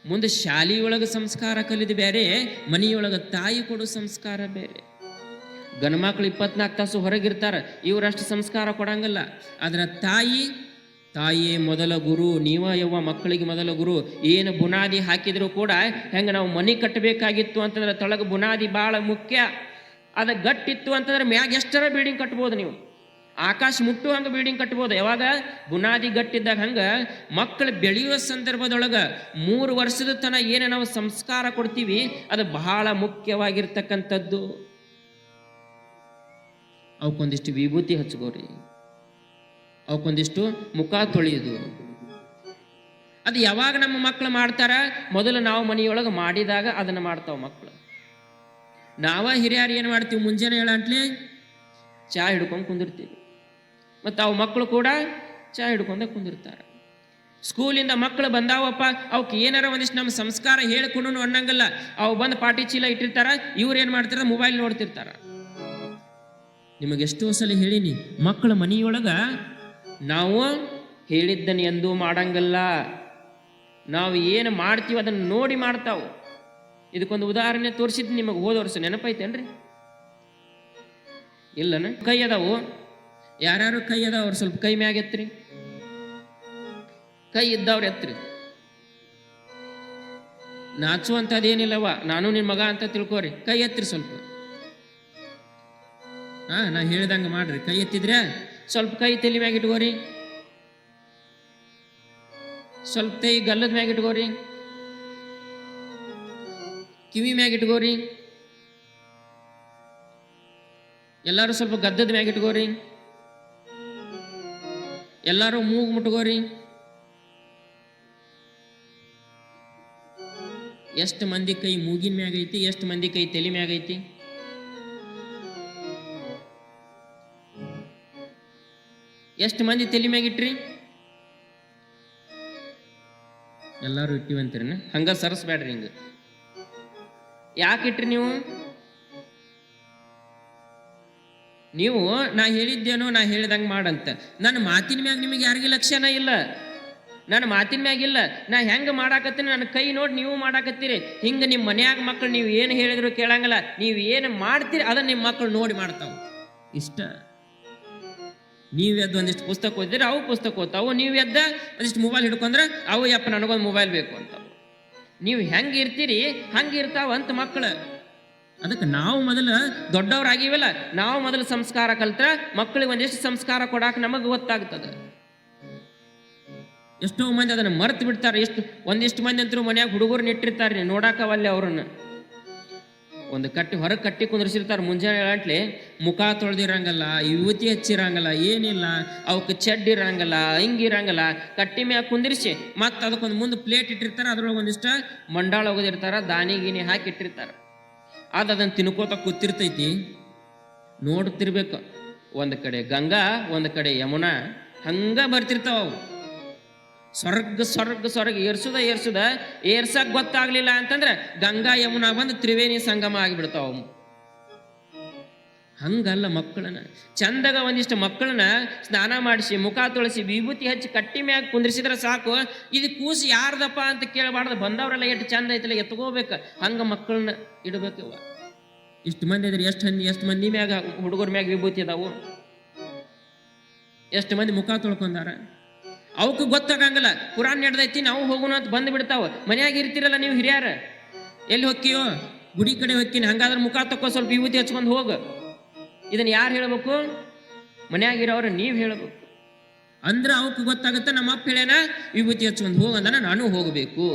ಮುಂದೆ ಶಾಲೆಯೊಳಗೆ ಸಂಸ್ಕಾರ ಕಲಿದು ಬೇರೆ, ಮನೆಯೊಳಗೆ ತಾಯಿ ಕೊಡೋ ಸಂಸ್ಕಾರ ಬೇರೆ. ಗಂಡ್ಮಕ್ಳು 24 ತಾಸು ಹೊರಗಿರ್ತಾರೆ, ಇವರಷ್ಟು ಸಂಸ್ಕಾರ ಕೊಡಂಗಿಲ್ಲ. ಆದ್ರೆ ತಾಯಿಯೇ ಮೊದಲ ಗುರು. ಯವ್ವ ಮಕ್ಕಳಿಗೆ ಮೊದಲ ಗುರು. ಏನು ಬುನಾದಿ ಹಾಕಿದ್ರು ಕೂಡ ಹೆಂಗೆ ನಾವು ಮನೆ ಕಟ್ಟಬೇಕಾಗಿತ್ತು ಅಂತಂದ್ರೆ ತೊಳಗ ಬುನಾದಿ ಭಾಳ ಮುಖ್ಯ. ಅದು ಗಟ್ಟಿತ್ತು ಅಂತಂದ್ರೆ ಮ್ಯಾಗ ಎಷ್ಟರ ಬಿಲ್ಡಿಂಗ್ ಕಟ್ಬೋದು. ನೀವು ಆಕಾಶ ಮುಟ್ಟು ಹಂಗೆ ಬಿಲ್ಡಿಂಗ್ ಕಟ್ಬೋದು. ಯಾವಾಗ ಬುನಾದಿ ಗಟ್ಟಿದ್ದಾಗ. ಹಂಗೆ ಮಕ್ಕಳು ಬೆಳೆಯುವ ಸಂದರ್ಭದೊಳಗೆ 3 ವರ್ಷದ ತನಕ ಏನು ನಾವು ಸಂಸ್ಕಾರ ಕೊಡ್ತೀವಿ ಅದು ಬಹಳ ಮುಖ್ಯವಾಗಿರ್ತಕ್ಕಂಥದ್ದು. ಅವಕ್ಕೊಂದಿಷ್ಟು ವಿಭೂತಿ ಹಚ್ಕೋರಿ, ಅವಕ್ಕೊಂದಿಷ್ಟು ಮುಖ ತೊಳೆಯೋದು. ಅದು ಯಾವಾಗ ನಮ್ಮ ಮಕ್ಕಳು ಮಾಡ್ತಾರ? ಮೊದಲು ನಾವು ಮನೆಯೊಳಗೆ ಮಾಡಿದಾಗ ಅದನ್ನು ಮಾಡ್ತಾವ ಮಕ್ಕಳು. ನಾವ ಹಿರಿಯರು ಏನು ಮಾಡ್ತೀವಿ? ಮುಂಜಾನೆ ಹೇಳಂಟ್ಲೆ ಚಾ ಹಿಡ್ಕೊಂಡು ಕುಂದಿರ್ತೀವಿ, ಮತ್ತು ಅವು ಮಕ್ಕಳು ಕೂಡ ಚಾ ಹಿಡ್ಕೊಂಡ ಕುಂದಿರ್ತಾರೆ. ಸ್ಕೂಲಿಂದ ಮಕ್ಕಳು ಬಂದಾವಪ್ಪ, ಅವಕ್ಕೆ ಏನಾರ ಒಂದಿಷ್ಟು ನಮ್ಮ ಸಂಸ್ಕಾರ ಹೇಳಿಕೊಂಡು ಅನ್ನಂಗಲ್ಲ. ಅವು ಬಂದು ಪಾಟಿ ಚೀಲ ಇಟ್ಟಿರ್ತಾರ, ಇವ್ರು ಏನು ಮಾಡ್ತಾರ? ಮೊಬೈಲ್ ನೋಡ್ತಿರ್ತಾರ. ನಿಮಗೆಷ್ಟೋ ಸಲ ಹೇಳಿನಿ, ಮಕ್ಕಳ ಮನೆಯೊಳಗ ನಾವು ಹೇಳಿದ್ದನ್ನು ಎಂದೂ ಮಾಡಂಗಲ್ಲ. ನಾವು ಏನು ಮಾಡ್ತೀವಿ ಅದನ್ನು ನೋಡಿ ಮಾಡ್ತಾವು. ಇದಕ್ಕೊಂದು ಉದಾಹರಣೆ ತೋರಿಸಿದ್ದು ನಿಮಗೆ ಹೋದ ವರ್ಷ ನೆನಪೈತೇನ್ರಿ? ಇಲ್ಲನ? ಕೈ ಅದಾವು, ಯಾರ್ಯಾರು ಕೈ ಅದಾವ ಅವ್ರು ಸ್ವಲ್ಪ ಕೈ ಮ್ಯಾಗ ಎತ್ರಿ. ಕೈ ಇದ್ದವ್ರು ಎತ್ರಿ. ನಾಚುವಂಥದ್ದೇನಿಲ್ಲವ, ನಾನು ನಿನ್ನ ಮಗ ಅಂತ ತಿಳ್ಕೋರಿ. ಕೈ ಎತ್ರಿ ಸ್ವಲ್ಪ. ನಾ ಹೇಳ್ದಂಗೆ ಮಾಡ್ರಿ. ಕೈ ಎತ್ತಿದ್ರೆ ಸ್ವಲ್ಪ ಕೈ ತಲೆ ಮ್ಯಾಗ ಇಟ್ಕೋರಿ, ಸ್ವಲ್ಪ ಕೈ ಗಲ್ಲದ ಮ್ಯಾಗ ಇಟ್ಕೋರಿ, ಕಿವಿ ಮ್ಯಾಗ ಇಟ್ಕೋರಿ. ಎಲ್ಲರೂ ಸ್ವಲ್ಪ ಗದ್ದದ ಮ್ಯಾಗ ಇಟ್ಕೋರಿ, ಎಲ್ಲರೂ ಮೂಗು ಮುಟ್ಕೋರಿ. ಎಷ್ಟು ಮಂದಿ ಕೈ ಮೂಗಿನ ಮ್ಯಾಗ ಐತಿ, ಎಷ್ಟು ಮಂದಿ ಕೈ ತಲೆ ಮ್ಯಾಗ ಐತಿ? ಎಷ್ಟು ಮಂದಿ ತಲೆ ಮ್ಯಾಗ ಇಟ್ರಿ? ಎಲ್ಲರೂ ಇಟ್ಟಿವಂತೀರನ? ಹಂಗ ಸರಸ್ಬೇಡ್ರಿ. ಹಿಂಗ ಯಾಕೆ ಇಟ್ರಿ ನೀವು? ನೀವು ನಾ ಹೇಳಿದ್ದೇನೋ, ನಾ ಹೇಳಿದಂಗೆ ಮಾಡಂತ. ನನ್ನ ಮಾತಿನ ಮ್ಯಾಗ ನಿಮಗೆ ಯಾರಿಗೂ ಲಕ್ಷ್ಯನ ಇಲ್ಲ. ನನ್ನ ಮಾತಿನ ಮ್ಯಾಗಿಲ್ಲ. ನಾ ಹೆಂಗೆ ಮಾಡಾಕತ್ತೀನಿ, ನನ್ನ ಕೈ ನೋಡಿ ನೀವು ಮಾಡಾಕತ್ತೀರಿ. ಹಿಂಗೆ ನಿಮ್ಮ ಮನ್ಯಾಗ ಮಕ್ಕಳು ನೀವು ಏನು ಹೇಳಿದ್ರು ಕೇಳಂಗಿಲ್ಲ. ನೀವು ಏನು ಮಾಡ್ತೀರಿ ಅದನ್ನು ನಿಮ್ಮ ಮಕ್ಕಳು ನೋಡಿ ಮಾಡ್ತಾವೆ. ಇಷ್ಟ. ನೀವು ಎದ್ದು ಒಂದಿಷ್ಟು ಪುಸ್ತಕ ಓದಿದ್ರೆ ಅವು ಪುಸ್ತಕ ಓದ್ತಾವು. ನೀವು ಎದ್ದ ಒಂದಿಷ್ಟು ಮೊಬೈಲ್ ಹಿಡ್ಕೊಂಡ್ರೆ ಅವು ಯಪ್ಪ ನನಗೊಂದು ಮೊಬೈಲ್ ಬೇಕು ಅಂತ. ನೀವು ಹೆಂಗೆ ಇರ್ತೀರಿ ಹಂಗೆ ಇರ್ತಾವಂತ ಮಕ್ಕಳು. ಅದಕ್ಕೆ ನಾವು ಮೊದಲು ದೊಡ್ಡವರಾಗಿವಲ್ಲ, ನಾವು ಮೊದಲು ಸಂಸ್ಕಾರ ಕಲ್ತ್ರೆ ಮಕ್ಕಳಿಗೆ ಒಂದಿಷ್ಟು ಸಂಸ್ಕಾರ ಕೊಡಾಕ ನಮಗೆ ಗೊತ್ತಾಗ್ತದೆ. ಎಷ್ಟೋ ಮಂದಿ ಅದನ್ನು ಮರ್ತು ಬಿಡ್ತಾರೆ. ಒಂದಿಷ್ಟು ಮಂದಿ ಅಂತರೂ ಮನ್ಯಾಗ ಹುಡುಗರನ್ನ ಇಟ್ಟಿರ್ತಾರೆ, ನೋಡಾಕವಲ್ಲಿ ಅವ್ರನ್ನ ಒಂದು ಹೊರಗೆ ಕಟ್ಟಿ ಕುಂದ್ರಿಸಿರ್ತಾರೆ. ಮುಂಜಾನೆ ಹೇಳಂಟ್ಲಿ ಮುಖ ತೊಳೆದಿರಂಗಲ್ಲ, ಯುವತಿ ಹಚ್ಚಿರಂಗಲ್ಲ, ಏನಿಲ್ಲ, ಅವಕ್ಕೆ ಚೆಡ್ಡಿರಂಗಲ್ಲ, ಹಿಂಗಿರಂಗಲ್ಲ. ಕಟ್ಟಿ ಮ್ಯಾಗ ಕುಂದಿರಿಸಿ ಮತ್ತೆ ಅದಕ್ಕೊಂದು ಮುಂದೆ ಪ್ಲೇಟ್ ಇಟ್ಟಿರ್ತಾರೆ. ಅದ್ರೊಳಗೆ ಒಂದಿಷ್ಟ ಮಂಡಾಳ ಒಗದಿರ್ತಾರೆ, ದಾನಿ ಗೀನಿ ಹಾಕಿ ಇಟ್ಟಿರ್ತಾರೆ. ಅದನ್ನು ತಿನ್ಕೋತ ಕೂತಿರ್ತೈತಿ. ನೋಡ್ತಿರ್ಬೇಕು. ಒಂದು ಕಡೆ ಗಂಗಾ, ಒಂದು ಕಡೆ ಯಮುನಾ, ಹಂಗ ಬರ್ತಿರ್ತಾವ ಅವು. ಸ್ವರ್ಗ ಏರ್ಸಕ್ ಗೊತ್ತಾಗ್ಲಿಲ್ಲ ಅಂತಂದ್ರೆ ಗಂಗಾ ಯಮುನಾ ಬಂದು ತ್ರಿವೇಣಿ ಸಂಗಮ ಆಗಿಬಿಡ್ತಾವ. ಹಂಗಲ್ಲ ಮಕ್ಕಳನ್ನ ಚಂದಾಗ ಒಂದಿಷ್ಟು ಮಕ್ಕಳನ್ನ ಸ್ನಾನ ಮಾಡಿಸಿ, ಮುಖ ತೊಳಸಿ, ವಿಭೂತಿ ಹಚ್ಚಿ ಕಟ್ಟಿ ಮ್ಯಾಗ ಕುಂದ್ರಿಸಿದ್ರೆ ಸಾಕು. ಇದು ಕೂಸು ಯಾರ್ದಪ್ಪ ಅಂತ ಕೇಳಬಾರ್ದು. ಬಂದವರೆಲ್ಲ ಎಷ್ಟು ಚಂದ ಐತಿಲ್ಲ ಎತ್ಕೋಬೇಕು. ಹಂಗ ಮಕ್ಕಳನ್ನ ಇಡಬೇಕು. ಇಷ್ಟು ಮಂದಿ ಇದ್ರೆ ಎಷ್ಟು ಮಂದಿ ಮ್ಯಾಗ ಹುಡುಗರ ಮ್ಯಾಗ ವಿಭೂತಿ ಅದಾವು, ಎಷ್ಟು ಮಂದಿ ಮುಖ ತೊಳ್ಕೊಂಡಾರ. ಅವಕ್ಕೆ ಗೊತ್ತಾಗಂಗಿಲ್ಲ. ಪುರಾಣ ನಡೆದೈತಿ ನಾವು ಹೋಗೋಣ ಅಂತ ಬಂದು ಬಿಡ್ತಾವ. ಮನ್ಯಾಗ ಇರ್ತಿರಲ್ಲ ನೀವು ಹಿರಿಯಾರ, ಎಲ್ಲಿ ಹೊಕ್ಕಿಯೋ? ಗುಡಿ ಕಡೆ ಹೊಕ್ಕಿನಿ. ಹಂಗಾದ್ರೆ ಮುಖ ತಕ್ಕೋ, ಸ್ವಲ್ಪ ವಿಭೂತಿ ಹಚ್ಕೊಂಡು ಹೋಗ. ಇದನ್ನು ಯಾರು ಹೇಳಬೇಕು? ಮನ್ಯಾಗಿರೋರು ನೀವು ಹೇಳಬೇಕು. ಅಂದ್ರೆ ಅವಕ್ಕೆ ಗೊತ್ತಾಗುತ್ತೆ. ನಮ್ಮ ಅಪ್ಪ ಹೇಳ್ಯಾನ ವಿಭೂತಿ ಹಚ್ಕೊಂಡು ಹೋಗಂದಾನ, ನಾನು ಹೋಗಬೇಕು.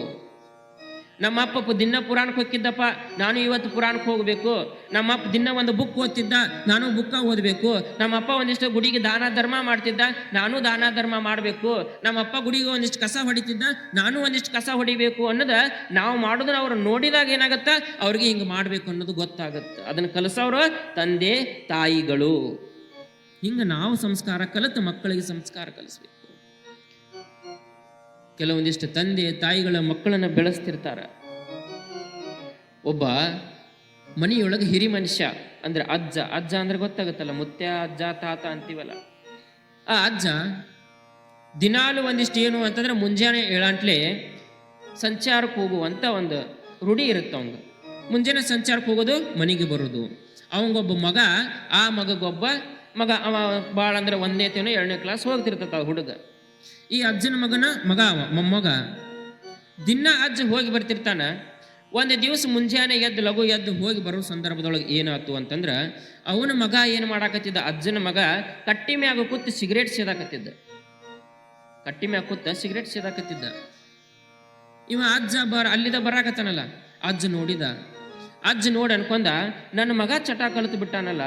ನಮ್ಮ ಅಪ್ಪ ದಿನ ಪುರಾಣಕ್ಕೆ ಹೋಗಿದ್ದಪ್ಪ, ನಾನು ಇವತ್ತು ಪುರಾಣಕ್ಕೆ ಹೋಗಬೇಕು. ನಮ್ಮ ಅಪ್ಪ ದಿನ ಒಂದು ಬುಕ್ ಓದ್ತಿದ್ದ, ನಾನು ಬುಕ್ಕ ಓದಬೇಕು. ನಮ್ಮ ಅಪ್ಪ ಒಂದಿಷ್ಟು ಗುಡಿಗೆ ದಾನ ಧರ್ಮ ಮಾಡ್ತಿದ್ದ, ನಾನು ದಾನ ಧರ್ಮ ಮಾಡಬೇಕು. ನಮ್ಮ ಅಪ್ಪ ಗುಡಿಗೆ ಒಂದಿಷ್ಟು ಕಸ ಹೊಡಿತಿದ್ದ, ನಾನು ಒಂದಿಷ್ಟು ಕಸ ಹೊಡಿಬೇಕು ಅನ್ನೋದು ನಾವು ಮಾಡೋದನ್ನ ಅವ್ರು ನೋಡಿದಾಗ ಏನಾಗತ್ತ, ಅವ್ರಿಗೆ ಹಿಂಗೆ ಮಾಡಬೇಕು ಅನ್ನೋದು ಗೊತ್ತಾಗತ್ತೆ. ಅದನ್ನು ಕಲಿಸೋರು ತಂದೆ ತಾಯಿಗಳು. ಹಿಂಗೆ ನಾವು ಸಂಸ್ಕಾರ ಕಲಿತು ಮಕ್ಕಳಿಗೆ ಸಂಸ್ಕಾರ ಕಲಿಸ್ಬೇಕು. ಕೆಲವೊಂದಿಷ್ಟು ತಂದೆ ತಾಯಿಗಳ ಮಕ್ಕಳನ್ನು ಬೆಳೆಸ್ತಿರ್ತಾರೆ. ಒಬ್ಬ ಮನೆಯೊಳಗೆ ಹಿರಿ ಮನುಷ್ಯ ಅಂದ್ರೆ ಅಜ್ಜ ಅಂದ್ರೆ ಗೊತ್ತಾಗುತ್ತಲ್ಲ, ಮುತ್ಯ, ಅಜ್ಜ, ತಾತ ಅಂತೀವಲ್ಲ. ಆ ಅಜ್ಜ ದಿನಾಲು ಒಂದಿಷ್ಟು ಏನು ಅಂತಂದ್ರೆ ಮುಂಜಾನೆ ಏಳಂಟ್ಲೆ ಸಂಚಾರಕ್ಕೆ ಹೋಗುವಂತ ಒಂದು ರೂಢಿ ಇರುತ್ತೆ. ಅವಂಗ ಮುಂಜಾನೆ ಸಂಚಾರಕ್ಕೆ ಹೋಗೋದು, ಮನೆಗೆ ಬರೋದು. ಅವಂಗೊಬ್ಬ ಮಗ, ಆ ಮಗಗೊಬ್ಬ ಮಗ. ಅವ ಭಾಳ ಅಂದ್ರೆ 1ನೇ 2ನೇ ಕ್ಲಾಸ್ ಹೋಗ್ತಿರ್ತದ ಹುಡುಗ. ಈ ಅಜ್ಜನ ಮಗ ಮೊಮ್ಮಗ ದಿನ ಅಜ್ಜ ಹೋಗಿ ಬರ್ತಿರ್ತಾನ. ಒಂದು ದಿವಸ ಮುಂಜಾನೆ ಲಘು ಎದ್ದು ಹೋಗಿ ಬರೋ ಸಂದರ್ಭದೊಳಗೆ ಏನಾಯ್ತು ಅಂತಂದ್ರೆ, ಅವನ ಮಗ ಏನು ಮಾಡಾಕತ್ತಿದ್ದ, ಅಜ್ಜನ ಮಗ ಕಟ್ಟಿ ಮ್ಯಾಗ ಕೂತು ಸಿಗರೇಟ್ ಸೇದಾಕತ್ತಿದ್ದ. ಕಟ್ಟಿ ಮ್ಯಾಗ ಕೂತ ಸಿಗರೇಟ್ ಸೇದಾಕತ್ತಿದ್ದ. ಇವ ಅಜ್ಜ ಅಲ್ಲಿದ ಬರಾಕತ್ತಾನಲ್ಲ, ಅಜ್ಜ ನೋಡಿದ. ಅಜ್ಜ ನೋಡಿ ಅನ್ಕೊಂಡ, ನನ್ನ ಮಗ ಚಟ ಕಲಿತು ಬಿಟ್ಟಾನಲ್ಲ,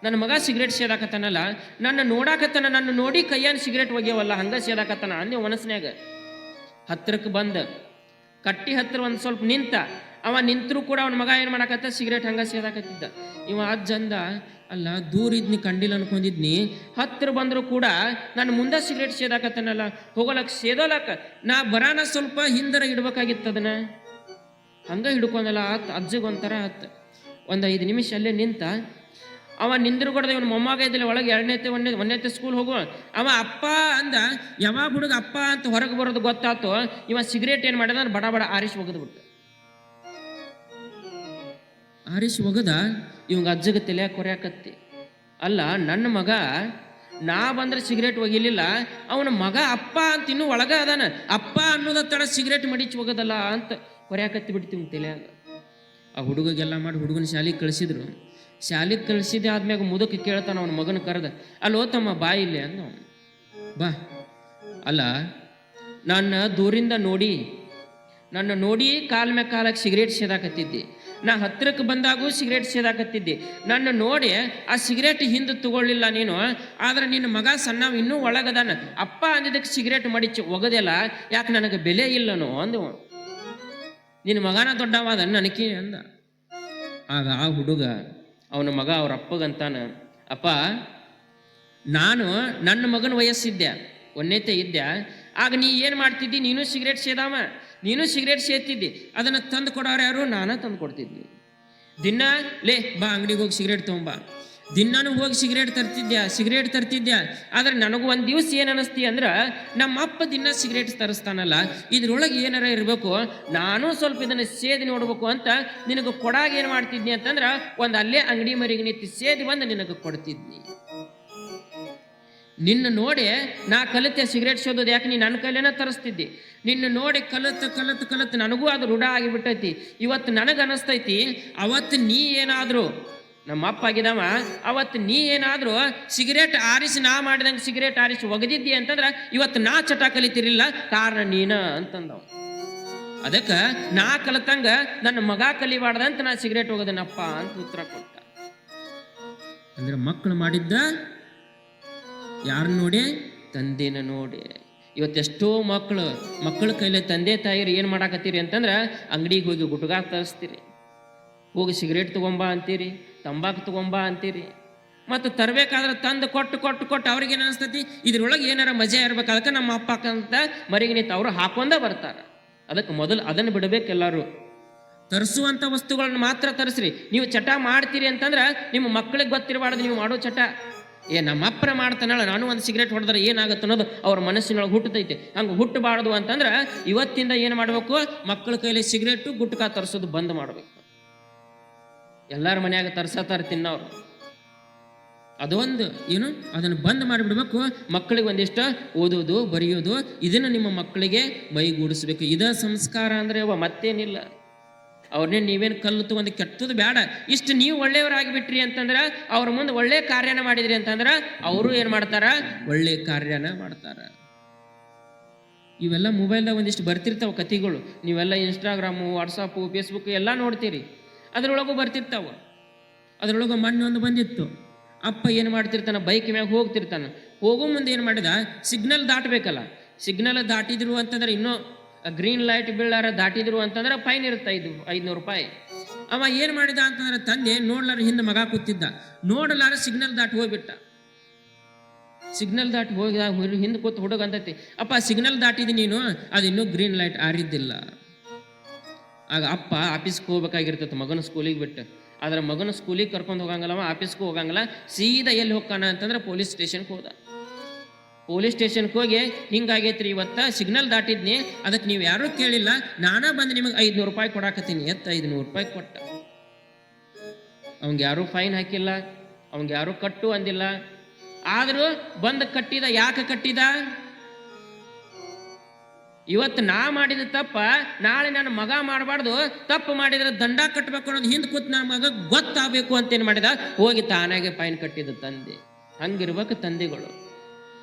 ನನ್ನ ಮಗ ಸಿಗರೇಟ್ ಸೇದಾಕತ್ತಾನಲ್ಲ, ನನ್ನ ನೋಡಾಕತ್ತಾನ, ನನ್ನ ನೋಡಿ ಕೈಯಾನ ಸಿಗರೇಟ್ ಒಗ್ಯವಲ್ಲ, ಹಂಗ ಸೇದಾಕತ್ತಾನ ಅಂದೆ ಮನಸ್ನ್ಯಾಗ. ಹತ್ರಕ್ಕೆ ಬಂದ ಕಟ್ಟಿ ಹತ್ರ ಒಂದು ಸ್ವಲ್ಪ ನಿಂತ. ಅವ ನಿಂತರೂ ಕೂಡ ಅವನ ಮಗ ಏನು ಮಾಡಾಕತ್ತ, ಸಿಗರೇಟ್ ಹಂಗ ಸೇದಾಕತ್ತಿದ್ದ. ಇವ ಅಜ್ಜಂದ, ಅಲ್ಲ ದೂರ ಇದ್ನಿ ಕಂಡಿಲ್ಲ ಅನ್ಕೊಂಡಿದ್ನಿ, ಹತ್ರ ಬಂದರೂ ಕೂಡ ನಾನು ಮುಂದೆ ಸಿಗರೇಟ್ ಸೇದಾಕತ್ತಾನಲ್ಲ, ಹೋಗೋಲಕ್ಕೆ ಸೇದೋಲಕ್ಕ ನಾ ಬರಾನ ಸ್ವಲ್ಪ ಹಿಂದರ ಇಡ್ಬೇಕಾಗಿತ್ತು. ಅದನ್ನ ಹಂಗ ಹಿಡ್ಕೊಂಡಲ್ಲ. ಅಜ್ಜಗೊಂಥರ ಆತ. ಒಂದು 5 ನಿಮಿಷ ಅಲ್ಲೇ ನಿಂತ. ಅವ ನಿಂದ್ರು ಕೊಡದ ಇವನು ಮೊಮ್ಮಗ ಇದ್ದಿಲ್ಲ ಒಳಗೆ 1ನೇ ಸ್ಕೂಲ್ ಹೋಗುವ. ಅವ ಅಪ್ಪ ಅಂದ. ಯಾವಾಗ ಹುಡುಗ ಅಪ್ಪ ಅಂತ ಹೊರಗೆ ಬರೋದು ಗೊತ್ತಾತು. ಇವ ಸಿಗರೇಟ್ ಏನು ಮಾಡಿದ, ಬಡ ಬಡ ಆರಿಸಿ ಒಗದ್ಬಿಟ್ಟು. ಆರಿಸಿ ಒಗದ ಇವಂಗ ಅಜ್ಜಗ ತಲೆ ಕೊರೆಯಾಕತ್ತಿ. ಅಲ್ಲ, ನನ್ನ ಮಗ ನಾ ಬಂದ್ರೆ ಸಿಗರೇಟ್ ಒಗಿಲಿಲ್ಲ, ಅವನ ಮಗ ಅಪ್ಪ ಅಂತ ಇನ್ನೂ ಒಳಗ ಅದಾನ, ಅಪ್ಪ ಅನ್ನೋದ ತಡ ಸಿಗರೇಟ್ ಮಡಿಚಿ ಒಗದಲ್ಲ ಅಂತ ಕೊರೆಯಾಕತ್ತಿ ಬಿಡ್ತೀವಿ ತಲೆಯಾಗ. ಆ ಹುಡುಗಗೆಲ್ಲ ಮಾಡಿ ಹುಡುಗನ ಶಾಲೆಗೆ ಕಳಿಸಿದ್ರು. ಶಾಲೆಗೆ ಕಳಿಸಿದೆ ಆದ್ಮ್ಯಾಗ ಮುದಕ್ಕೆ ಕೇಳ್ತಾನ ಅವನ ಮಗನ ಕರೆದ, ಅಲ್ಲೋ ತಮ್ಮ ಬಾ ಇಲ್ಲೇ ಅಂದ. ಬಾ. ಅಲ್ಲ, ನನ್ನ ದೂರಿಂದ ನೋಡಿ ಕಾಲ ಮ್ಯಾಗ ಕಾಲಕ್ಕೆ ಸಿಗರೇಟ್ ಸೇದಾಕತ್ತಿದ್ದೆ, ನಾ ಹತ್ತಿರಕ್ಕೆ ಬಂದಾಗೂ ಸಿಗರೇಟ್ ಸೇದಾಕತ್ತಿದ್ದೆ. ನನ್ನ ನೋಡಿ ಆ ಸಿಗರೇಟ್ ಹಿಂದೆ ತಗೊಳ್ಳಿಲ್ಲ ನೀನು. ಆದ್ರೆ ನಿನ್ನ ಮಗ ಸಣ್ಣವ ಇನ್ನೂ ಒಳಗದಾನ. ಅಪ್ಪ ಅಂದಿದ್ದಕ್ಕೆ ಸಿಗರೇಟ್ ಮಡಿಚಿ ಒಗದೆಲ್ಲ, ಯಾಕೆ ನನಗೆ ಬೆಲೆ ಇಲ್ಲನೋ ಅಂದವ. ನಿನ್ನ ಮಗನ ದೊಡ್ಡವಾದ ನನಕಿ ಅಂದ. ಆಗ ಆ ಹುಡುಗ ಅವನ ಮಗ ಅವ್ರ ಅಪ್ಪಗಂತಾನ, ಅಪ್ಪ ನಾನು ನನ್ನ ಮಗನ ವಯಸ್ಸಿದ್ದೆ, ಒಂದೇತೆ ಇದ್ದೆ. ಆಗ ನೀ ಏನು ಮಾಡ್ತಿದ್ದಿ? ನೀನು ಸಿಗರೇಟ್ ಸೇದಾವ, ನೀನು ಸಿಗರೇಟ್ ಸೇದ್ತಿದ್ದಿ. ಅದನ್ನು ತಂದು ಕೊಡೋರು ಯಾರು? ನಾನೇ ತಂದು ಕೊಡ್ತಿದ್ವಿ. ದಿನ ಲೇ ಬಾ ಅಂಗಡಿಗೆ ಹೋಗಿ ಸಿಗರೇಟ್ ತೊಗೊಂಬಾ. ದಿನಾನು ಹೋಗಿ ಸಿಗರೇಟ್ ತರ್ತಿದ್ದೆ. ಆದ್ರೆ ನನಗೂ ಒಂದು ದಿವಸ ಏನು ಅನ್ನಿಸ್ತಿ ಅಂದ್ರೆ, ನಮ್ಮ ಅಪ್ಪ ದಿನ ಸಿಗರೇಟ್ ತರಿಸ್ತಾನಲ್ಲ, ಇದ್ರೊಳಗೆ ಏನಾರ ಇರಬೇಕು, ನಾನು ಸ್ವಲ್ಪ ಇದನ್ನು ಸೇದಿ ನೋಡ್ಬೇಕು ಅಂತ ನಿನಗೆ ಕೊಡಾಗ ಏನು ಮಾಡ್ತಿದ್ನಿ ಅಂತಂದ್ರೆ, ಒಂದು ಅಲ್ಲೇ ಅಂಗಡಿ ಮರಿಗೆ ನಿಂತು ಸೇದಿ ಬಂದು ನಿನಗೆ ಕೊಡ್ತಿದ್ನಿ. ನಿನ್ನ ನೋಡಿ ನಾ ಕಲಿತೆ ಸಿಗರೇಟ್ ಸೇದೋದು. ಯಾಕೆ? ನೀ ನನ್ನ ಕೈಲೇನ ತರಿಸ್ತಿದ್ದಿ. ನಿನ್ನ ನೋಡಿ ಕಲತ್ತು ನನಗೂ ಅದು ರೂಢ ಆಗಿಬಿಟ್ಟೈತಿ. ಇವತ್ತು ನನಗೆ ಅನಿಸ್ತೈತಿ, ಅವತ್ತು ನೀ ಏನಾದರೂ ನಮ್ಮ ಅಪ್ಪ ಆಗಿದವ, ಅವತ್ತು ನೀ ಏನಾದರೂ ಸಿಗರೇಟ್ ಆರಿಸಿ, ನಾ ಮಾಡಿದಂಗೆ ಸಿಗರೇಟ್ ಆರಿಸಿ ಒಗದಿದ್ದಿ ಅಂತಂದ್ರೆ ಇವತ್ತು ನಾ ಚಟ ಕಲಿತಿರಿಲ್ಲ, ಕಾರಣ ನೀನ ಅಂತಂದವ. ಅದಕ್ಕೆ ನಾ ಕಲಿತಂಗ ನನ್ನ ಮಗ ಕಲಿಬಾರ್ದಂತ ನಾ ಸಿಗರೇಟ್ ಒಗದನಪ್ಪ ಅಂತ ಉತ್ತರ ಕೊಟ್ಟ. ಅಂದ್ರೆ ಮಕ್ಕಳು ಮಾಡಿದ್ದ ಯಾರನ್ನ ನೋಡಿ? ತಂದೆನ ನೋಡಿ. ಇವತ್ತೆಷ್ಟೋ ಮಕ್ಕಳ ಕೈಲಿ ತಂದೆ ತಾಯಿರು ಏನು ಮಾಡಾಕತ್ತೀರಿ ಅಂತಂದ್ರೆ, ಅಂಗಡಿಗೆ ಹೋಗಿ ಗುಟ್ಕಾ ತರಿಸ್ತೀರಿ, ಹೋಗಿ ಸಿಗರೇಟ್ ತೊಗೊಂಬಾ ಅಂತೀರಿ, ತಂಬಾಕು ತೊಗೊಂಬಾ ಅಂತೀರಿ. ಮತ್ತು ತರಬೇಕಾದ್ರೆ ತಂದು ಕೊಟ್ಟು ಅವ್ರಿಗೇನು ಅನಿಸ್ತೈತಿ, ಇದ್ರೊಳಗೆ ಏನಾರ ಮಜಾ ಇರ್ಬೇಕು, ಅದಕ್ಕೆ ನಮ್ಮ ಅಪ್ಪ ಅಂತ ಮರಿಗೆ ನಿಂತು ಅವರು ಹಾಕೊಂಡ ಬರ್ತಾರೆ. ಅದಕ್ಕೆ ಮೊದಲು ಅದನ್ನು ಬಿಡಬೇಕು. ಎಲ್ಲರೂ ತರಿಸುವಂಥ ವಸ್ತುಗಳನ್ನ ಮಾತ್ರ ತರಿಸ್ರಿ. ನೀವು ಚಟ ಮಾಡ್ತೀರಿ ಅಂತಂದ್ರೆ ನಿಮ್ಮ ಮಕ್ಕಳಿಗೆ ಗೊತ್ತಿರಬಾರ್ದು ನೀವು ಮಾಡೋ ಚಟ. ನಮ್ಮ ಅಪ್ಪರ ಮಾಡ್ತಾನಲ್ಲ, ನಾನು ಒಂದು ಸಿಗರೇಟ್ ಹೊಡೆದ್ರೆ ಏನಾಗುತ್ತೆ ಅನ್ನೋದು ಅವ್ರ ಮನಸ್ಸಿನೊಳಗೆ ಹುಟ್ಟತೈತೆ. ಹಂಗೆ ಹುಟ್ಟಬಾರ್ದು ಅಂತಂದ್ರೆ ಇವತ್ತಿಂದ ಏನು ಮಾಡಬೇಕು? ಮಕ್ಕಳ ಕೈಲಿ ಸಿಗರೇಟು ಗುಟ್ಕಾ ತರಿಸೋದು ಬಂದ್ ಮಾಡಬೇಕು. ಎಲ್ಲರ ಮನ್ಯಾಗ ತರ್ಸತ್ತಾರ ತಿನ್ನೋರು, ಅದೊಂದು ಏನು ಅದನ್ನು ಬಂದ್ ಮಾಡಿಬಿಡ್ಬೇಕು. ಮಕ್ಕಳಿಗೆ ಒಂದಿಷ್ಟು ಓದೋದು ಬರೆಯೋದು ಇದನ್ನು ನಿಮ್ಮ ಮಕ್ಕಳಿಗೆ ಮೈಗೂಡಿಸ್ಬೇಕು. ಇದ ಸಂಸ್ಕಾರ ಅಂದರೆ ಮತ್ತೇನಿಲ್ಲ. ಅವ್ರನ್ನೇ ನೀವೇನು ಕಲ್ಲು ತಗೊಂಡು ಕೆಟ್ಟದ್ದು ಬೇಡ. ಇಷ್ಟು ನೀವು ಒಳ್ಳೆಯವರಾಗಿಬಿಟ್ರಿ ಅಂತಂದ್ರೆ, ಅವ್ರ ಮುಂದೆ ಒಳ್ಳೆ ಕಾರ್ಯನ ಮಾಡಿದ್ರಿ ಅಂತಂದ್ರೆ ಅವರು ಏನು ಮಾಡ್ತಾರ? ಒಳ್ಳೆ ಕಾರ್ಯನ ಮಾಡ್ತಾರ. ಇವೆಲ್ಲ ಮೊಬೈಲ್ದಾಗ ಒಂದಿಷ್ಟು ಬರ್ತಿರ್ತಾವ ಕಥೆಗಳು. ನೀವೆಲ್ಲ ಇನ್ಸ್ಟಾಗ್ರಾಮು, ವಾಟ್ಸಪ್ಪು, ಫೇಸ್ಬುಕ್ ಎಲ್ಲ ನೋಡ್ತೀರಿ. ಅದರೊಳಗೂ ಬರ್ತಿರ್ತಾವ. ಅದರೊಳಗೆ ಮೊನ್ನೆ ಒಂದು ಬಂದಿತ್ತು. ಅಪ್ಪ ಏನು ಮಾಡ್ತಿರ್ತಾನೆ? ಬೈಕ್ ಮ್ಯಾಗ ಹೋಗ್ತಿರ್ತಾನೆ. ಹೋಗೋ ಮುಂದೆ ಏನು ಮಾಡಿದ? ಸಿಗ್ನಲ್ ದಾಟಬೇಕಲ್ಲ. ಸಿಗ್ನಲ್ ದಾಟಿದ್ರು ಅಂತಂದ್ರೆ, ಇನ್ನೂ ಗ್ರೀನ್ ಲೈಟ್ ಬೀಳಾರ ದಾಟಿದ್ರು ಅಂತಂದ್ರೆ ಫೈನ್ ಇರುತ್ತೆ 500 ರೂಪಾಯಿ. ಅವ ಏನು ಮಾಡಿದ ಅಂತಂದ್ರೆ, ತಂದೆ ನೋಡ್ಲಾರ ಹಿಂದೆ ಮಗ ಕೂತಿದ್ದ, ನೋಡಲಾರ ಸಿಗ್ನಲ್ ದಾಟಿ ಹೋಗ್ಬಿಟ್ಟ. ಸಿಗ್ನಲ್ ದಾಟಿ ಹೋಗಿ ಹಿಂದೆ ಕೂತು ಹುಡುಗ ಅಂತೈತಿ, ಅಪ್ಪ ಸಿಗ್ನಲ್ ದಾಟಿದಿ ನೀನು, ಅದು ಇನ್ನೂ ಗ್ರೀನ್ ಲೈಟ್ ಆರಿದ್ದಿಲ್ಲ. ಆಗ ಅಪ್ಪ ಆಫೀಸ್ಗೆ ಹೋಗ್ಬೇಕಾಗಿರ್ತೈತೆ ಮಗನ ಸ್ಕೂಲಿಗೆ ಬಿಟ್ಟು. ಆದ್ರೆ ಮಗನ ಸ್ಕೂಲಿಗೆ ಕರ್ಕೊಂಡು ಹೋಗಂಗಲ್ಲ, ಆಫೀಸ್ಗೂ ಹೋಗಂಗಿಲ್ಲ. ಸೀದಾ ಎಲ್ಲಿ ಹೋಗ್ಕಾನ ಅಂತಂದ್ರೆ ಪೊಲೀಸ್ ಸ್ಟೇಷನ್ಗೆ ಹೋದ. ಪೊಲೀಸ್ ಸ್ಟೇಷನ್ಗೆ ಹೋಗಿ, ಹಿಂಗಾಗೈತ್ರಿ ಇವತ್ತ ಸಿಗ್ನಲ್ ದಾಟಿದ್ನಿ, ಅದಕ್ಕೆ ನೀವು ಯಾರೂ ಕೇಳಿಲ್ಲ, ನಾನಾ ಬಂದು ನಿಮಗೆ 500 ರೂಪಾಯಿ ಕೊಡಾಕತ್ತೀನಿ. 500 ರೂಪಾಯಿ ಕೊಟ್ಟ. ಅವಂಗೆ ಯಾರೂ ಫೈನ್ ಹಾಕಿಲ್ಲ, ಅವಂಗೆ ಯಾರೂ ಕಟ್ಟು ಅಂದಿಲ್ಲ. ಆದರೂ ಬಂದು ಕಟ್ಟಿದ. ಯಾಕೆ ಕಟ್ಟಿದ? ಇವತ್ತು ನಾ ಮಾಡಿದ ತಪ್ಪ ನಾಳೆ ನನ್ನ ಮಗ ಮಾಡಬಾರ್ದು, ತಪ್ಪು ಮಾಡಿದ್ರೆ ದಂಡ ಕಟ್ಟಬೇಕು ಅನ್ನೋದು ಹಿಂದೆ ಕೂತ್ ನನ್ನ ಮಗ ಗೊತ್ತಾಗಬೇಕು ಅಂತೇನು ಮಾಡಿದ? ಹೋಗಿ ತಾನಾಗೆ ಫೈನ್ ಕಟ್ಟಿದ ತಂದೆ. ಹಂಗಿರ್ಬೇಕು ತಂದೆಗಳು.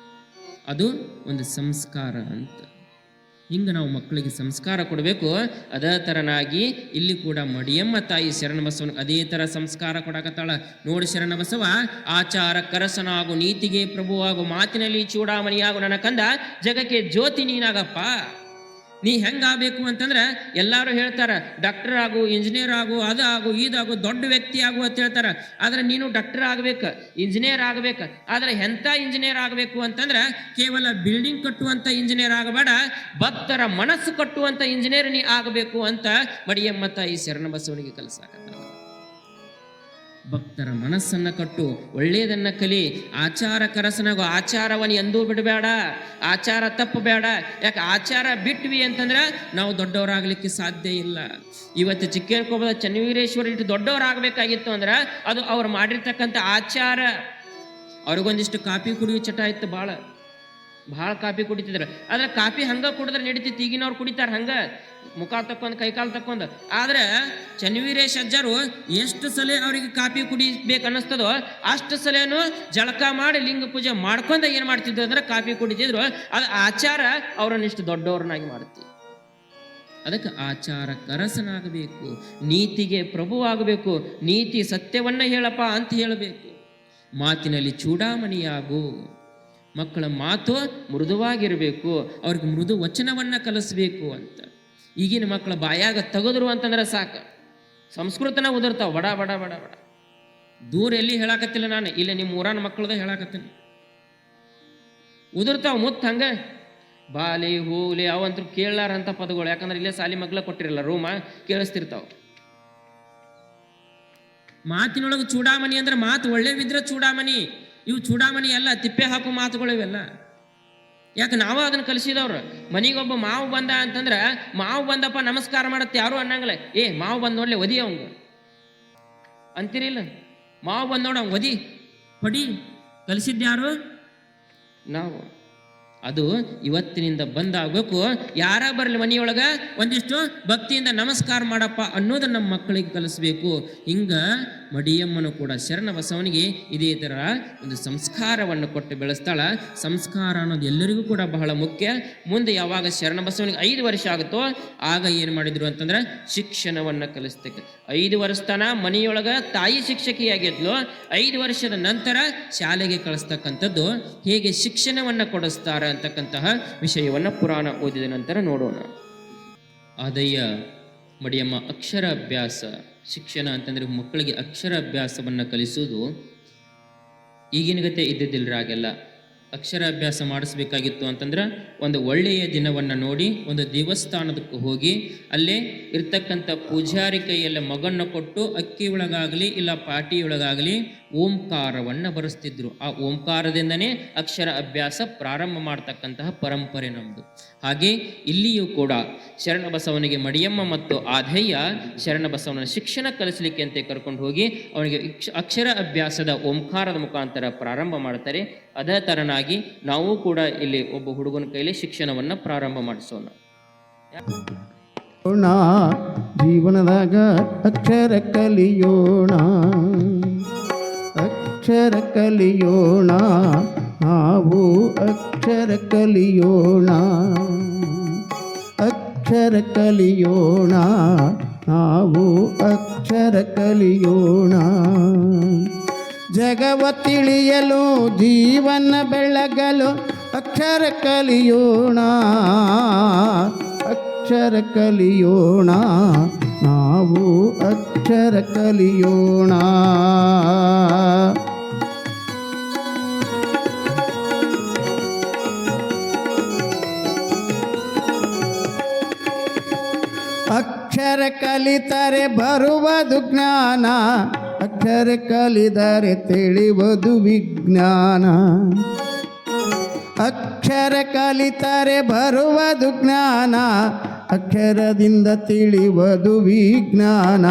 ಅದು ಒಂದು ಸಂಸ್ಕಾರ ಅಂತ. ಹಿಂಗೆ ನಾವು ಮಕ್ಕಳಿಗೆ ಸಂಸ್ಕಾರ ಕೊಡಬೇಕು. ಅದೇ ಥರನಾಗಿ ಇಲ್ಲಿ ಕೂಡ ಮಡಿಯಮ್ಮ ತಾಯಿ ಶರಣಬಸವನ ಅದೇ ಥರ ಸಂಸ್ಕಾರ ಕೊಡಕತ್ತಾಳ. ನೋಡಿ ಶರಣಬಸವ, ಆಚಾರ ಕರಸನಾಗು, ನೀತಿಗೆ ಪ್ರಭುವಾಗು, ಮಾತಿನಲ್ಲಿ ಚೂಡಾಮಣಿಯಾಗು, ನನ್ನ ಕಂದ ಜಗಕ್ಕೆ ಜ್ಯೋತಿ ನೀನಾಗಪ್ಪ. ನೀ ಹೆಂಗಾಗಬೇಕು ಅಂತಂದ್ರೆ ಎಲ್ಲರೂ ಹೇಳ್ತಾರೆ, ಡಾಕ್ಟರ್ ಆಗು, ಇಂಜಿನಿಯರ್ ಆಗು, ಅದು ಆಗು, ಇದಾಗು, ದೊಡ್ಡ ವ್ಯಕ್ತಿ ಆಗು ಅಂತ ಹೇಳ್ತಾರೆ. ಆದರೆ ನೀನು ಡಾಕ್ಟರ್ ಆಗ್ಬೇಕು, ಇಂಜಿನಿಯರ್ ಆಗ್ಬೇಕು. ಆದರೆ ಎಂಥ ಇಂಜಿನಿಯರ್ ಆಗಬೇಕು ಅಂತಂದ್ರೆ ಕೇವಲ ಬಿಲ್ಡಿಂಗ್ ಕಟ್ಟುವಂಥ ಇಂಜಿನಿಯರ್ ಆಗಬೇಡ, ಭಕ್ತರ ಮನಸ್ಸು ಕಟ್ಟುವಂಥ ಇಂಜಿನಿಯರ್ ನೀ ಆಗಬೇಕು ಅಂತ ಮಡಿಯಮ್ಮ ತಾಯಿ ಶರಣಬಸವನಿಗೆ ಕಲಿಸಾಕತ್ತಾಳ. ಭಕ್ತರ ಮನಸ್ಸನ್ನ ಕಟ್ಟು, ಒಳ್ಳೆಯದನ್ನ ಕಲಿ, ಆಚಾರ ಕರಸನಾಗು. ಆಚಾರವನ್ನು ಎಂದೂ ಬಿಡಬೇಡ, ಆಚಾರ ತಪ್ಪಬೇಡ. ಯಾಕೆ ಆಚಾರ ಬಿಟ್ವಿ ಅಂತಂದ್ರೆ ನಾವು ದೊಡ್ಡವರಾಗಲಿಕ್ಕೆ ಸಾಧ್ಯ ಇಲ್ಲ. ಇವತ್ತು ಚಿಕ್ಕೇನಕೊಪ್ಪದ ಚನ್ನವೀರೇಶ್ವರ ಇಟ್ಟು ದೊಡ್ಡವರಾಗಬೇಕಾಗಿತ್ತು ಅಂದ್ರೆ ಅದು ಅವ್ರು ಮಾಡಿರ್ತಕ್ಕಂಥ ಆಚಾರ. ಅವ್ರಿಗೊಂದಿಷ್ಟು ಕಾಫಿ ಕುಡಿಯೋ ಚಟ ಇತ್ತು, ಭಾಳ ಕಾಫಿ ಕುಡಿತಿದ್ರು. ಆದ್ರೆ ಕಾಫಿ ಹಂಗ ಕುಡಿದ್ರೆ ನಡೀತಿತ್ತು. ಈಗಿನವ್ರು ಕುಡಿತಾರೆ ಹಂಗ ಮುಖ ತಕ್ಕೊಂಡು ಕೈಕಾಲು ತಕ್ಕೊಂಡು. ಆದ್ರೆ ಚನ್ನವೀರೇಶ್ ಅಜ್ಜರು ಎಷ್ಟು ಸಲ ಅವರಿಗೆ ಕಾಫಿ ಕುಡಿಬೇಕು ಅನ್ನಿಸ್ತದೋ ಅಷ್ಟು ಸಲನು ಜಳಕ ಮಾಡಿ ಲಿಂಗ ಪೂಜೆ ಮಾಡ್ಕೊಂಡ ಏನು ಮಾಡ್ತಿದ್ರು ಅಂದ್ರೆ ಕಾಫಿ ಕುಡಿತಿದ್ರು. ಅದು ಆಚಾರ ಅವರನ್ನಿಷ್ಟು ದೊಡ್ಡವ್ರನ್ನಾಗಿ ಮಾಡುತ್ತೆ. ಅದಕ್ಕೆ ಆಚಾರಕ್ಕರಸನಾಗಬೇಕು, ನೀತಿಗೆ ಪ್ರಭುವಾಗಬೇಕು, ನೀತಿ ಸತ್ಯವನ್ನ ಹೇಳಪ್ಪ ಅಂತ ಹೇಳಬೇಕು. ಮಾತಿನಲ್ಲಿ ಚೂಡಾಮಣಿಯಾಗು, ಮಕ್ಕಳ ಮಾತು ಮೃದುವಾಗಿರಬೇಕು, ಅವ್ರಿಗೆ ಮೃದು ವಚನವನ್ನ ಕಲಿಸ್ಬೇಕು ಅಂತ. ಈಗಿನ ಮಕ್ಕಳ ಬಾಯಾಗ ತೆಗೆದ್ರು ಅಂತಂದ್ರೆ ಸಾಕು, ಸಂಸ್ಕೃತನ ಉದುರ್ತಾವ ಬಡ ಬಡ ಬಡ ಬಡ. ದೂರ ಎಲ್ಲಿ ಹೇಳಾಕತ್ತಿಲ್ಲ, ನಾನು ಇಲ್ಲ ನಿಮ್ಮ ಊರಾನ ಮಕ್ಕಳದ ಹೇಳಾಕತ್ತೀನಿ. ಉದುರ್ತಾವ ಮುತ್ತು ಹಂಗ. ಬಾಲಿ ಹೂಲಿ ಅವಂತೂ ಕೇಳಾರಂಥ ಪದಗಳು, ಯಾಕಂದ್ರೆ ಇಲ್ಲೇ ಸಾಲಿ ಮಗ್ಲ ಕೊಟ್ಟಿರಲ್ಲ ರೂಮ, ಕೇಳಿಸ್ತಿರ್ತಾವ. ಮಾತಿನೊಳಗೆ ಚೂಡಾಮಣಿ ಅಂದ್ರೆ ಮಾತು ಒಳ್ಳೆವಿದ್ರೆ ಚೂಡಾಮಣಿ, ಇವು ಚೂಡಾಮಣಿ ಅಲ್ಲ, ತಿಪ್ಪೆ ಹಾಕೋ ಮಾತುಗಳು ಇವೆಲ್ಲ. ಯಾಕೆ ನಾವು ಅದನ್ನು ಕಲಿಸಿದವ್ರು. ಮನೆಗೊಬ್ಬ ಮಾವು ಬಂದ ಅಂತಂದ್ರೆ ಮಾವು ಬಂದಪ್ಪ ನಮಸ್ಕಾರ ಮಾಡತ್ತೆ ಯಾರು ಅನ್ನಂಗಲ್ಲ. ಮಾವು ಬಂದ್ ನೋಡ್ಲೆ ಒದಿ ಅವಂಗ ಅಂತೀರಿಲ್ಲ. ಮಾವು ಬಂದ್ ನೋಡ ಅವ್ನು ಒದಿ ಹೊಡಿ, ಕಲಿಸಿದ್ಯಾರು ನಾವು. ಅದು ಇವತ್ತಿನಿಂದ ಬಂದಾಗಬೇಕು. ಯಾರ ಬರಲಿ ಮನೆಯೊಳಗ ಒಂದಿಷ್ಟು ಭಕ್ತಿಯಿಂದ ನಮಸ್ಕಾರ ಮಾಡಪ್ಪ ಅನ್ನೋದನ್ನ ನಮ್ಮ ಮಕ್ಕಳಿಗೆ ಕಲಿಸ್ಬೇಕು. ಹಿಂಗ ಮಡಿಯಮ್ಮನು ಕೂಡ ಶರಣ ಬಸವನಿಗೆ ಇದೇ ಥರ ಒಂದು ಸಂಸ್ಕಾರವನ್ನು ಕೊಟ್ಟು ಬೆಳೆಸ್ತಾಳ. ಸಂಸ್ಕಾರ ಅನ್ನೋದು ಎಲ್ಲರಿಗೂ ಕೂಡ ಬಹಳ ಮುಖ್ಯ. ಮುಂದೆ ಯಾವಾಗ ಶರಣ ಬಸವನಿಗೆ 5 ವರ್ಷ ಆಗುತ್ತೋ ಆಗ ಏನು ಮಾಡಿದ್ರು ಅಂತಂದ್ರೆ ಶಿಕ್ಷಣವನ್ನು ಕಲಿಸ್ತಕ್ಕೆ. 5 ವರ್ಷ ತನ ಮನೆಯೊಳಗ ತಾಯಿ ಶಿಕ್ಷಕಿಯಾಗಿದ್ಲು. 5 ವರ್ಷದ ನಂತರ ಶಾಲೆಗೆ ಕಳಿಸ್ತಕ್ಕಂಥದ್ದು, ಹೇಗೆ ಶಿಕ್ಷಣವನ್ನು ಕೊಡಿಸ್ತಾರೆ ಅಂತಕ್ಕಂತಹ ವಿಷಯವನ್ನು ಪುರಾಣ ಓದಿದ ನಂತರ ನೋಡೋಣ. ಆದಯ್ಯ ಮಡಿಯಮ್ಮ ಅಕ್ಷರಾಭ್ಯಾಸ ಶಿಕ್ಷಣ ಅಂತಂದ್ರೆ ಮಕ್ಕಳಿಗೆ ಅಕ್ಷರಾಭ್ಯಾಸವನ್ನು ಕಲಿಸೋದು ಈಗಿನ ಗತೆ ಇದ್ದಿದ್ದಿಲ್ಲರ. ಹಾಗೆಲ್ಲ ಅಕ್ಷರಾಭ್ಯಾಸ ಮಾಡಿಸ್ಬೇಕಾಗಿತ್ತು ಅಂತಂದ್ರೆ ಒಂದು ಒಳ್ಳೆಯ ದಿನವನ್ನು ನೋಡಿ ಒಂದು ದೇವಸ್ಥಾನದಕ್ಕೆ ಹೋಗಿ ಅಲ್ಲೇ ಇರ್ತಕ್ಕಂಥ ಪೂಜಾರಿ ಕೈಯಲ್ಲ ಮಗನ್ನು ಕೊಟ್ಟು ಅಕ್ಕಿ ಒಳಗಾಗಲಿ ಇಲ್ಲ ಪಾಟಿ ಒಳಗಾಗಲಿ ಓಂಕಾರವನ್ನು ಬರೆಸ್ತಿದ್ರು. ಆ ಓಂಕಾರದಿಂದನೇ ಅಕ್ಷರ ಅಭ್ಯಾಸ ಪ್ರಾರಂಭ ಮಾಡ್ತಕ್ಕಂತಹ ಪರಂಪರೆ ನಮ್ಮದು. ಹಾಗೆ ಇಲ್ಲಿಯೂ ಕೂಡ ಶರಣ ಬಸವನಿಗೆ ಮಡಿಯಮ್ಮ ಮತ್ತು ಆಧಯ್ಯ ಶರಣ ಬಸವನ ಶಿಕ್ಷಣ ಕಲಿಸಲಿಕ್ಕೆ ಅಂತ ಕರ್ಕೊಂಡು ಹೋಗಿ ಅವನಿಗೆ ಅಕ್ಷರ ಅಭ್ಯಾಸದ ಓಂಕಾರದ ಮುಖಾಂತರ ಪ್ರಾರಂಭ ಮಾಡ್ತಾರೆ. ಅದೇ ತರನಾಗಿ ನಾವು ಕೂಡ ಇಲ್ಲಿ ಒಬ್ಬ ಹುಡುಗನ ಕೈಲಿ ಶಿಕ್ಷಣವನ್ನು ಪ್ರಾರಂಭ ಮಾಡಿಸೋಣ. ಜೀವನದಾಗ ಅಕ್ಷರ ಕಲಿಯೋಣ, ಅಕ್ಷರ ಕಲಿಯೋಣ, ನಾವು ಅಕ್ಷರ ಕಲಿಯೋಣ, ಅಕ್ಷರ ಕಲಿಯೋಣ, ನಾವು ಅಕ್ಷರ ಕಲಿಯೋಣ. ಜಗವ ತಿಳಿಯಲು ಜೀವನ ಬೆಳಗಲು ಅಕ್ಷರ ಕಲಿಯೋಣ, ಅಕ್ಷರ ಕಲಿಯೋಣ, ನಾವು ಅಕ್ಷರ ಕಲಿಯೋಣ. ಅಕ್ಷರ ಕಲಿತರೆ ಬರುವುದು ಜ್ಞಾನ, ಅಕ್ಷರ ಕಲಿದರೆ ತಿಳಿಯುವುದು ವಿಜ್ಞಾನ. ಅಕ್ಷರ ಕಲಿತರೆ ಬರುವುದು ಜ್ಞಾನ, ಅಕ್ಷರದಿಂದ ತಿಳಿಯುವುದು ವಿಜ್ಞಾನ.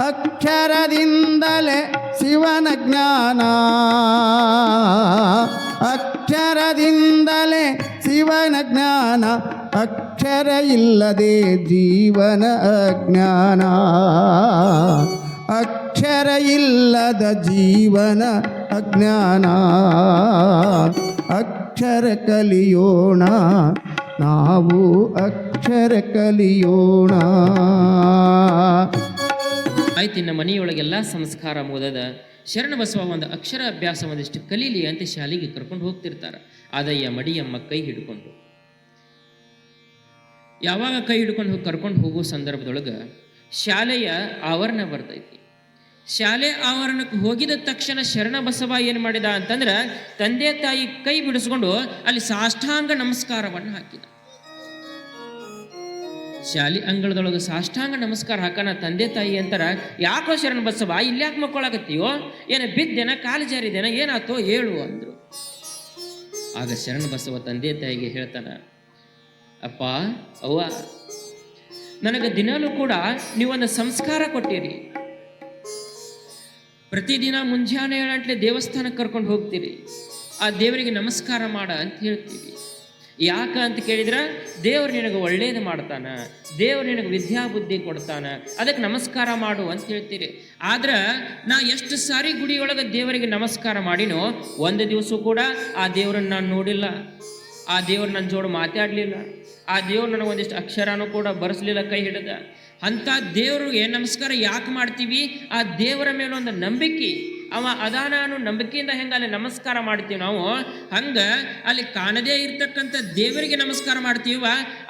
ಅಕ್ಷರದಿಂದಲೇ ಶಿವನ ಜ್ಞಾನ, ಅಕ್ಷರದಿಂದಲೇ ಶಿವನ ಜ್ಞಾನ. ಅಕ್ಷರ ಇಲ್ಲದೆ ಜೀವನ ಅಜ್ಞಾನ, ಅಕ್ಷರ ಇಲ್ಲದ ಜೀವನ ಅಜ್ಞಾನ. ಅಕ್ಷರ ಕಲಿಯೋಣ, ನಾವು ಅಕ್ಷರ ಕಲಿಯೋಣ. ಆಯ್ತು, ಇನ್ನು ಮನೆಯೊಳಗೆಲ್ಲ ಸಂಸ್ಕಾರ ಮುಗದ ಶರಣ ಬಸವ ಒಂದು ಅಕ್ಷರ ಅಭ್ಯಾಸ ಒಂದಿಷ್ಟು ಕಲೀಲಿ ಅಂತ ಶಾಲೆಗೆ ಕರ್ಕೊಂಡು ಹೋಗ್ತಿರ್ತಾರೆ. ಆದಯ್ಯ ಮಡಿಯಮ್ಮ ಕೈ ಹಿಡ್ಕೊಂಡು, ಯಾವಾಗ ಕೈ ಹಿಡ್ಕೊಂಡು ಕರ್ಕೊಂಡು ಹೋಗೋ ಸಂದರ್ಭದೊಳಗೆ ಶಾಲೆಯ ಆವರಣ ಬರ್ತೈತಿ. ಶಾಲೆ ಆವರಣಕ್ಕೆ ಹೋಗಿದ ತಕ್ಷಣ ಶರಣ ಬಸವ ಏನು ಮಾಡಿದ ಅಂತಂದ್ರೆ ತಂದೆ ತಾಯಿ ಕೈ ಬಿಡಿಸ್ಕೊಂಡು ಅಲ್ಲಿ ಸಾಷ್ಟಾಂಗ ನಮಸ್ಕಾರವನ್ನು ಹಾಕಿದ. ಶಾಲೆ ಅಂಗಳದೊಳಗೆ ಸಾಷ್ಟಾಂಗ ನಮಸ್ಕಾರ ಹಾಕನ ತಂದೆ ತಾಯಿ ಅಂತಾರ, ಯಾಕೋ ಶರಣ ಬಸವ ಇಲ್ಯಾಕೆ ಮಕ್ಕಳಾಗತ್ತೀಯೋ, ಏನ ಬಿದ್ದೇನ, ಕಾಲು ಜಾರಿದೇನ, ಏನಾತೋ ಹೇಳು ಅಂದ್ರು. ಆಗ ಶರಣ ಬಸವ ತಂದೆ ತಾಯಿಗೆ ಹೇಳ್ತಾನ, ಅಪ್ಪ ಅವ್ವ, ನನಗೆ ದಿನಾಲೂ ಕೂಡ ನೀವೊಂದು ಸಂಸ್ಕಾರ ಕೊಟ್ಟಿರಿ. ಪ್ರತಿದಿನ ಮುಂಜಾನೆ 7 ಗಂಟೆ ದೇವಸ್ಥಾನಕ್ಕೆ ಕರ್ಕೊಂಡು ಹೋಗ್ತೀರಿ, ಆ ದೇವರಿಗೆ ನಮಸ್ಕಾರ ಮಾಡ ಅಂತ ಹೇಳ್ತೀವಿ. ಯಾಕ ಅಂತ ಕೇಳಿದ್ರೆ ದೇವ್ರು ನಿನಗೆ ಒಳ್ಳೇದು ಮಾಡ್ತಾನ, ದೇವ್ರು ನಿನಗೆ ವಿದ್ಯಾಬುದ್ಧಿ ಕೊಡ್ತಾನ, ಅದಕ್ಕೆ ನಮಸ್ಕಾರ ಮಾಡು ಅಂತ ಹೇಳ್ತೀರಿ. ಆದ್ರೆ ನಾ ಎಷ್ಟು ಸಾರಿ ಗುಡಿಯೊಳಗೆ ದೇವರಿಗೆ ನಮಸ್ಕಾರ ಮಾಡಿನೋ ಒಂದು ದಿವಸ ಕೂಡ ಆ ದೇವ್ರನ್ನ ನಾನು ನೋಡಿಲ್ಲ, ಆ ದೇವ್ರು ನನ್ನ ಜೋಡು ಮಾತಾಡಲಿಲ್ಲ, ಆ ದೇವ್ರು ನನಗೆ ಒಂದಿಷ್ಟು ಅಕ್ಷರನೂ ಕೂಡ ಬರೆಸ್ಲಿಲ್ಲ ಕೈ ಹಿಡಿದ. ಅಂಥ ದೇವ್ರಿಗೆ ನಮಸ್ಕಾರ ಯಾಕೆ ಮಾಡ್ತೀವಿ? ಆ ದೇವರ ಮೇಲೆ ಒಂದು ನಂಬಿಕೆ, ಅವ ಅದಾನ ಅನ್ನೋ ನಂಬಿಕೆಯಿಂದ ಹೆಂಗೆ ಅಲ್ಲಿ ನಮಸ್ಕಾರ ಮಾಡ್ತೀವಿ ನಾವು, ಹಂಗೆ ಅಲ್ಲಿ ಕಾಣದೇ ಇರ್ತಕ್ಕಂಥ ದೇವರಿಗೆ ನಮಸ್ಕಾರ ಮಾಡ್ತೀವ.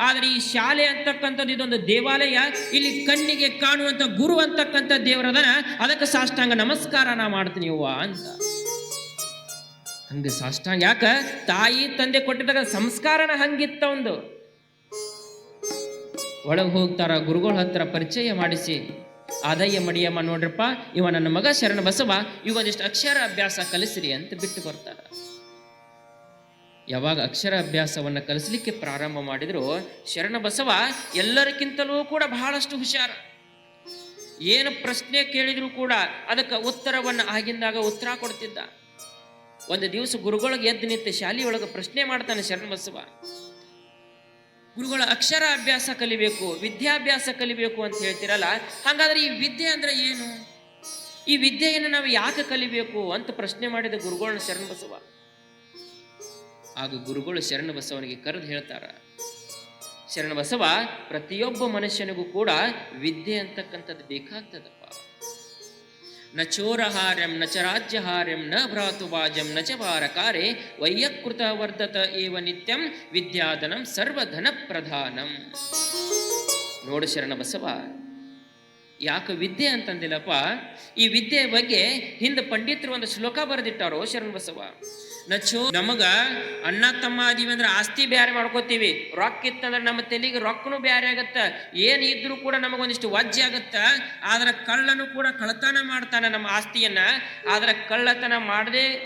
ಆದರೆ ಈ ಶಾಲೆ ಅಂತಕ್ಕಂಥದ್ದು ಇದೊಂದು ದೇವಾಲಯ, ಇಲ್ಲಿ ಕಣ್ಣಿಗೆ ಕಾಣುವಂಥ ಗುರು ಅಂತಕ್ಕಂಥ ದೇವರದನ, ಅದಕ್ಕೆ ಸಾಷ್ಟಾಂಗ ನಮಸ್ಕಾರ ನಾ ಮಾಡ್ತೀನಿ ಅವ್ವ ಅಂತ. ಹಂಗೆ ಸಾಷ್ಟಾಂಗ ಯಾಕ? ತಾಯಿ ತಂದೆ ಕೊಟ್ಟಿದ್ದಾಗ ಸಂಸ್ಕಾರನ ಹಂಗಿತ್ತ. ಒಂದು ಒಳಗೆ ಹೋಗ್ತಾರ, ಗುರುಗಳ ಹತ್ರ ಪರಿಚಯ ಮಾಡಿಸಿ, ಆದಯ್ಯ ಮಡಿಯಮ್ಮ ನೋಡ್ರಪ್ಪ, ಇವ ನನ್ನ ಮಗ ಶರಣ ಬಸವ, ಇವಂದಿಷ್ಟು ಅಕ್ಷರ ಅಭ್ಯಾಸ ಕಲಿಸ್ರಿ ಅಂತ ಬಿಟ್ಟು ಬರ್ತಾರ. ಯಾವಾಗ ಅಕ್ಷರ ಅಭ್ಯಾಸವನ್ನ ಕಲಿಸ್ಲಿಕ್ಕೆ ಪ್ರಾರಂಭ ಮಾಡಿದ್ರು, ಶರಣ ಬಸವ ಎಲ್ಲರಿಗಿಂತಲೂ ಕೂಡ ಬಹಳಷ್ಟು ಹುಷಾರ. ಏನು ಪ್ರಶ್ನೆ ಕೇಳಿದ್ರು ಕೂಡ ಅದಕ್ಕೆ ಉತ್ತರವನ್ನು ಆಗಿಂದಾಗ ಉತ್ತರ ಕೊಡ್ತಿದ್ದ. ಒಂದು ದಿವಸ ಗುರುಗಳಿಗೆ ಎದ್ದು ನಿಂತು ಶಾಲೆಯೊಳಗೆ ಪ್ರಶ್ನೆ ಮಾಡ್ತಾನೆ ಶರಣ ಬಸವ. ಗುರುಗಳ ಅಕ್ಷರ ಅಭ್ಯಾಸ ಕಲಿಬೇಕು, ವಿದ್ಯಾಭ್ಯಾಸ ಕಲಿಬೇಕು ಅಂತ ಹೇಳ್ತಿರಲ್ಲ, ಹಾಗಾದ್ರೆ ಈ ವಿದ್ಯೆ ಅಂದ್ರೆ ಏನು? ಈ ವಿದ್ಯೆಯನ್ನು ನಾವು ಯಾಕೆ ಕಲಿಬೇಕು ಅಂತ ಪ್ರಶ್ನೆ ಮಾಡಿದ ಗುರುಗಳನ್ನ ಶರಣ ಬಸವ. ಆಗ ಗುರುಗಳು ಶರಣ ಬಸವನಿಗೆ ಕರೆದು ಹೇಳ್ತಾರ, ಶರಣ ಬಸವ, ಪ್ರತಿಯೊಬ್ಬ ಮನುಷ್ಯನಿಗೂ ಕೂಡ ವಿದ್ಯೆ ಅಂತಕ್ಕಂಥದ್ದು ಬೇಕಾಗ್ತದಪ್ಪ. ನ ಚೋರಹಾರ್ಯಂ ನ ಚ ರಾಜ್ಯಹಾರ್ಯಂ ನ ಭ್ರಾತುವಾಜಂ ನ ಚ ಭಾರಕಾರೆ ವೈಯಕೃತ ವರ್ಧತ ಏವ ನಿತ್ಯಂ ವಿದ್ಯಾಧನಂ ಸರ್ವಧನ ಪ್ರಧಾನಂ. ನೋಡು ಶರಣ ಬಸವ, ಯಾಕೆ ವಿದ್ಯೆ ಅಂತಂದಿಲ್ಲಪ್ಪ? ಈ ವಿದ್ಯೆ ಬಗ್ಗೆ ಹಿಂದೆ ಪಂಡಿತರು ಒಂದು ಶ್ಲೋಕ ಬರೆದಿಟ್ಟಾರೋ ಶರಣ ಬಸವ. ನಮಗ ಅಣ್ಣ ತಮ್ಮ ಅದೀವಿ ಅಂದ್ರೆ ಆಸ್ತಿ ಬ್ಯಾರೆ ಮಾಡ್ಕೋತೀವಿ, ರೊಕ್ಕ ಇತ್ತಂದ್ರೆ ನಮ್ಮ ತೆಲಿಗೆ ರೊಕ್ಕನು ಬ್ಯಾರೆ ಆಗತ್ತ, ಏನ್ ಇದ್ರು ಕೂಡ ನಮಗೊಂದಿಷ್ಟು ವಜ್ಜೆ ಆಗತ್ತ. ಆದ್ರೆ ಕಳ್ಳನು ಕೂಡ ಕಳ್ಳತನ ಮಾಡ್ತಾನ ನಮ್ಮ ಆಸ್ತಿಯನ್ನ. ಆದ್ರೆ ಕಳ್ಳತನ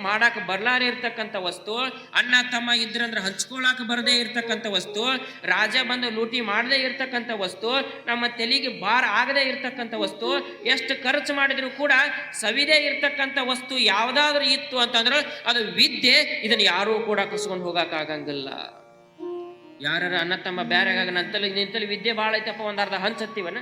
ಮಾಡಾಕ ಬರ್ಲಾರೆ ಇರ್ತಕ್ಕಂಥ ವಸ್ತು, ಅಣ್ಣ ತಮ್ಮ ಇದ್ರಂದ್ರೆ ಹಂಚ್ಕೊಳಾಕ ಬರದೇ ಇರ್ತಕ್ಕಂಥ ವಸ್ತು, ರಾಜ ಬಂದು ಲೂಟಿ ಮಾಡದೇ ಇರ್ತಕ್ಕಂಥ ವಸ್ತು, ನಮ್ಮ ತೆಲಿಗೆ ಭಾರ ಆಗದೆ ಇರ್ತಕ್ಕಂಥ ವಸ್ತು, ಎಷ್ಟು ಖರ್ಚು ಮಾಡಿದ್ರು ಕೂಡ ಸವಿದೇ ಇರ್ತಕ್ಕಂಥ ವಸ್ತು ಯಾವ್ದಾದ್ರು ಇತ್ತು ಅಂತಂದ್ರೆ ಅದು ವಿದ್ಯೆ. ಇದನ್ನ ಯಾರೂ ಕೂಡ ಕಸ್ಕೊಂಡು ಹೋಗಕ್ ಆಗಂಗಿಲ್ಲ. ಯಾರ ಅಣ್ಣ ತಮ್ಮ ಬ್ಯಾರೆ ಆಗ ನಿಂತಲ್ಲಿ ವಿದ್ಯೆ ಭಾಳ ಐತಪ್ಪ, ಒಂದ್ ಅರ್ಧ ಹಂಚತ್ತೀವನ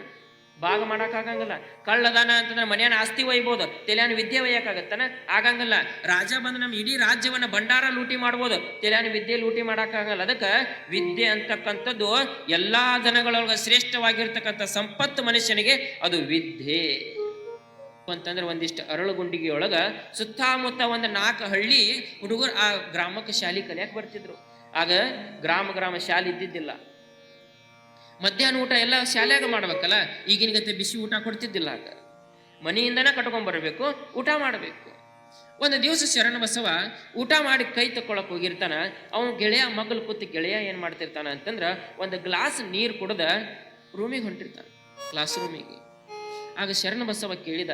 ಭಾಗ ಮಾಡಕ್ ಆಗಂಗಿಲ್ಲ. ಕಳ್ಳದಾನ ಅಂತಂದ್ರೆ ಮನೆಯನ್ನ ಆಸ್ತಿ ಒಯ್ಬೋದು, ತೆಲ್ಯಾನ ವಿದ್ಯೆ ಒಯ್ಯಕ್ಕಾಗತ್ತನ? ಆಗಂಗಿಲ್ಲ. ರಾಜ ಬಂದು ನಮ್ಮ ಇಡೀ ರಾಜ್ಯವನ್ನ ಭಂಡಾರ ಲೂಟಿ ಮಾಡ್ಬೋದು, ತೆಲ್ಯಾನ ವಿದ್ಯೆ ಲೂಟಿ ಮಾಡಕ್ಕಾಗಲ್ಲ. ಅದಕ್ಕೆ ವಿದ್ಯೆ ಅಂತಕ್ಕಂಥದ್ದು ಎಲ್ಲಾ ಜನಗಳೊಳಗ ಶ್ರೇಷ್ಠವಾಗಿರ್ತಕ್ಕಂಥ ಸಂಪತ್ತು ಮನುಷ್ಯನಿಗೆ ಅದು ವಿದ್ಯೆ ಅಂತಂದ್ರೆ ಒಂದಿಷ್ಟು ಅರಳುಗುಂಡಿಗೆ ಒಳಗ ಸುತ್ತಮುತ್ತ ಒಂದು 4 ಹಳ್ಳಿ ಹುಡುಗರು ಆ ಗ್ರಾಮಕ್ಕೆ ಶಾಲೆ ಕಲಿಯಕ್ಕೆ ಬರ್ತಿದ್ರು. ಆಗ ಗ್ರಾಮ ಶಾಲೆ ಇದ್ದಿದ್ದಿಲ್ಲ. ಮಧ್ಯಾಹ್ನ ಊಟ ಎಲ್ಲ ಶಾಲ್ಯಾಗ ಮಾಡ್ಬೇಕಲ್ಲ, ಈಗಿನ ಗತೆ ಬಿಸಿ ಊಟ ಕೊಡ್ತಿದ್ದಿಲ್ಲ. ಆಗ ಮನೆಯಿಂದನೇ ಕಟ್ಕೊಂಡ್ಬರ್ಬೇಕು, ಊಟ ಮಾಡಬೇಕು. ಒಂದು ದಿವಸ ಶರಣ ಬಸವ ಊಟ ಮಾಡಿ ಕೈ ತಕ್ಕೊಳಕ್ ಹೋಗಿರ್ತಾನ. ಅವನು ಗೆಳೆಯ ಮಗಲು ಕೂತು ಗೆಳೆಯ ಏನ್ ಮಾಡ್ತಿರ್ತಾನ ಅಂತಂದ್ರ ಒಂದು ಗ್ಲಾಸ್ ನೀರು ಕುಡ್ದ ರೂಮಿಗೆ ಹೊಂಟಿರ್ತಾನ, ಕ್ಲಾಸ್ ರೂಮಿಗೆ. ಆಗ ಶರಣ ಬಸವ ಕೇಳಿದ,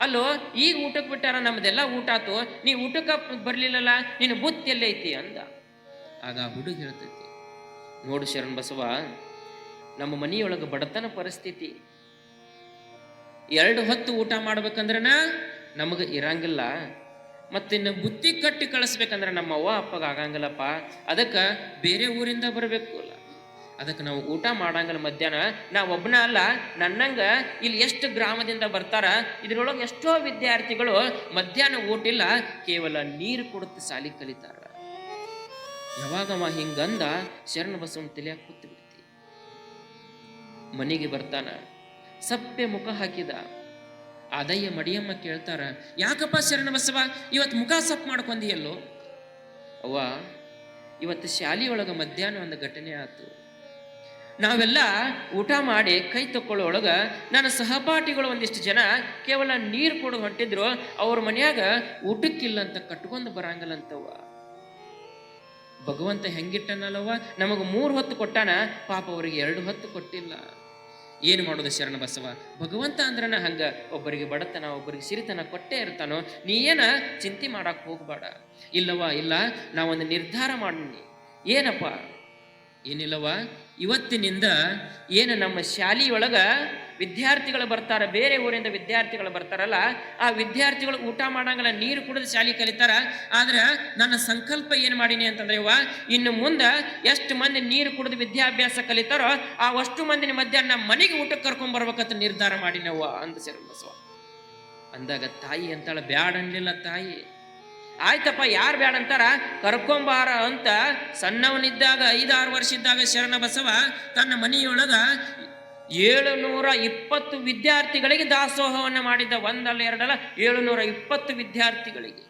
ಅಲ್ಲೋ ಈಗ ಊಟಕ್ಕೆ ಬಿಟ್ಟಾರ, ನಮ್ದೆಲ್ಲ ಊಟ ಆತು, ನೀ ಊಟಕ್ಕೆ ಬರ್ಲಿಲ್ಲಲ್ಲ, ನೀನು ಬುತ್ತಿ ಎಲ್ಲೈತಿ ಅಂದ. ಆಗ ಆ ಹುಡುಗ ಹೇಳ್ತೈತಿ, ನೋಡು ಶರಣ ಬಸವ, ನಮ್ಮ ಮನೆಯೊಳಗೆ ಬಡತನ ಪರಿಸ್ಥಿತಿ, 2 ಹೊತ್ತು ಊಟ ಮಾಡ್ಬೇಕಂದ್ರನ ನಮಗೆ ಇರಂಗಿಲ್ಲ, ಮತ್ತಿನ್ನು ಬುತ್ತಿ ಕಟ್ಟಿ ಕಳಿಸ್ಬೇಕಂದ್ರೆ ನಮ್ಮ ಅವ್ವ ಅಪ್ಪಗ ಆಗಂಗಿಲ್ಲಪ್ಪ. ಅದಕ್ಕೆ ಬೇರೆ ಊರಿಂದ ಬರಬೇಕು, ಅದಕ್ಕೆ ನಾವು ಊಟ ಮಾಡಂಗಿಲ್ಲ ಮಧ್ಯಾಹ್ನ. ನಾ ಒಬ್ಬನ ಅಲ್ಲ, ನನ್ನಂಗ ಇಲ್ಲಿ ಎಷ್ಟು ಗ್ರಾಮದಿಂದ ಬರ್ತಾರ, ಇದ್ರೊಳಗೆ ಎಷ್ಟೋ ವಿದ್ಯಾರ್ಥಿಗಳು ಮಧ್ಯಾಹ್ನ ಊಟ ಇಲ್ಲ, ಕೇವಲ ನೀರು ಕೊಡುತ್ತೆ ಸಾಲಿ ಕಲಿತಾರ. ಯಾವಾಗವ ಹಿಂಗಂದ ಶರಣ ಬಸವನ ತಲೆಯಾಗ ಕೂತು ಬಿಡ್ತಿ. ಮನೆಗೆ ಬರ್ತಾನ, ಸಪ್ಪೆ ಮುಖ ಹಾಕಿದ. ಆದಯ್ಯ ಮಡಿಯಮ್ಮ ಕೇಳ್ತಾರ, ಯಾಕಪ್ಪ ಶರಣ ಬಸವ ಇವತ್ತು ಮುಖ ಸಪ್ ಮಾಡ್ಕೊಂದಿಯಲ್ಲೋ? ಅವ್ವ, ಇವತ್ತು ಶಾಲೆಯೊಳಗ ಮಧ್ಯಾಹ್ನ ಒಂದು ಘಟನೆ ಆಯ್ತು. ನಾವೆಲ್ಲ ಊಟ ಮಾಡಿ ಕೈ ತಕ್ಕೊಳ್ಳೋಳಗ ನನ್ನ ಸಹಪಾಠಿಗಳು ಒಂದಿಷ್ಟು ಜನ ಕೇವಲ ನೀರು ಕೊಡು ಹೊಂಟಿದ್ರು, ಅವ್ರ ಮನ್ಯಾಗ ಊಟಕ್ಕಿಲ್ಲ ಅಂತ ಕಟ್ಕೊಂಡು ಬರಂಗಿಲ್ಲಂತವ್ವ. ಭಗವಂತ ಹೆಂಗಿಟ್ಟನಲ್ಲವ್ವ, ನಮಗೆ 3 ಹೊತ್ತು ಕೊಟ್ಟಾನ, ಪಾಪ ಅವರಿಗೆ 2 ಹೊತ್ತು ಕೊಟ್ಟಿಲ್ಲ. ಏನು ಮಾಡೋದು ಶರಣ ಬಸವ? ಭಗವಂತ ಅಂದ್ರನ ಹಂಗ, ಒಬ್ಬರಿಗೆ ಬಡತನ ಒಬ್ಬರಿಗೆ ಸಿರಿತನ ಕೊಟ್ಟೇ ಇರ್ತಾನೋ. ನೀ ಏನ ಚಿಂತೆ ಮಾಡಕ್ ಹೋಗ್ಬೇಡ. ಇಲ್ಲವಾ, ಇಲ್ಲ, ನಾವೊಂದು ನಿರ್ಧಾರ ಮಾಡಿ. ಏನಪ್ಪ? ಏನಿಲ್ಲವ, ಇವತ್ತಿನಿಂದ ಏನು ನಮ್ಮ ಶಾಲೆಯೊಳಗ ವಿದ್ಯಾರ್ಥಿಗಳು ಬರ್ತಾರ, ಬೇರೆ ಊರಿಂದ ವಿದ್ಯಾರ್ಥಿಗಳು ಬರ್ತಾರಲ್ಲ, ಆ ವಿದ್ಯಾರ್ಥಿಗಳು ಊಟ ಮಾಡಂಗಿಲ್ಲ, ನೀರು ಕುಡಿದು ಶಾಲೆ ಕಲಿತಾರ. ಆದ್ರೆ ನನ್ನ ಸಂಕಲ್ಪ ಏನು ಮಾಡೀನಿ ಅಂತಂದ್ರೆ, ಇನ್ನು ಮುಂದೆ ಎಷ್ಟು ಮಂದಿ ನೀರು ಕುಡಿದು ವಿದ್ಯಾಭ್ಯಾಸ ಕಲಿತಾರೋ ಆ ಅಷ್ಟು ಮಂದಿನ ಮಧ್ಯಾಹ್ನ ಮನೆಗೆ ಊಟಕ್ಕೆ ಕರ್ಕೊಂಡ್ ಬರ್ಬೇಕಂತ ನಿರ್ಧಾರ ಮಾಡಿನವ್ವ ಅಂತ ಶರಣ ಬಸವ ಅಂದಾಗ ತಾಯಿ ಅಂತಾಳ, ಬ್ಯಾಡ ಅನ್ಲಿಲ್ಲ ತಾಯಿ. ಆಯ್ತಪ್ಪ, ಯಾರು ಬೇಡ ಅಂತಾರ, ಕರ್ಕೊಂಬಾರ ಅಂತ ಸಣ್ಣವನಿದ್ದಾಗ 5-6 ವರ್ಷ ಇದ್ದಾಗ ಶರಣ ಬಸವ ತನ್ನ ಮನೆಯೊಳಗ 720 ವಿದ್ಯಾರ್ಥಿಗಳಿಗೆ ದಾಸೋಹವನ್ನು ಮಾಡಿದ್ದ. ಒಂದಲ್ಲ ಎರಡಲ್ಲ, 720 ವಿದ್ಯಾರ್ಥಿಗಳಿಗೆ.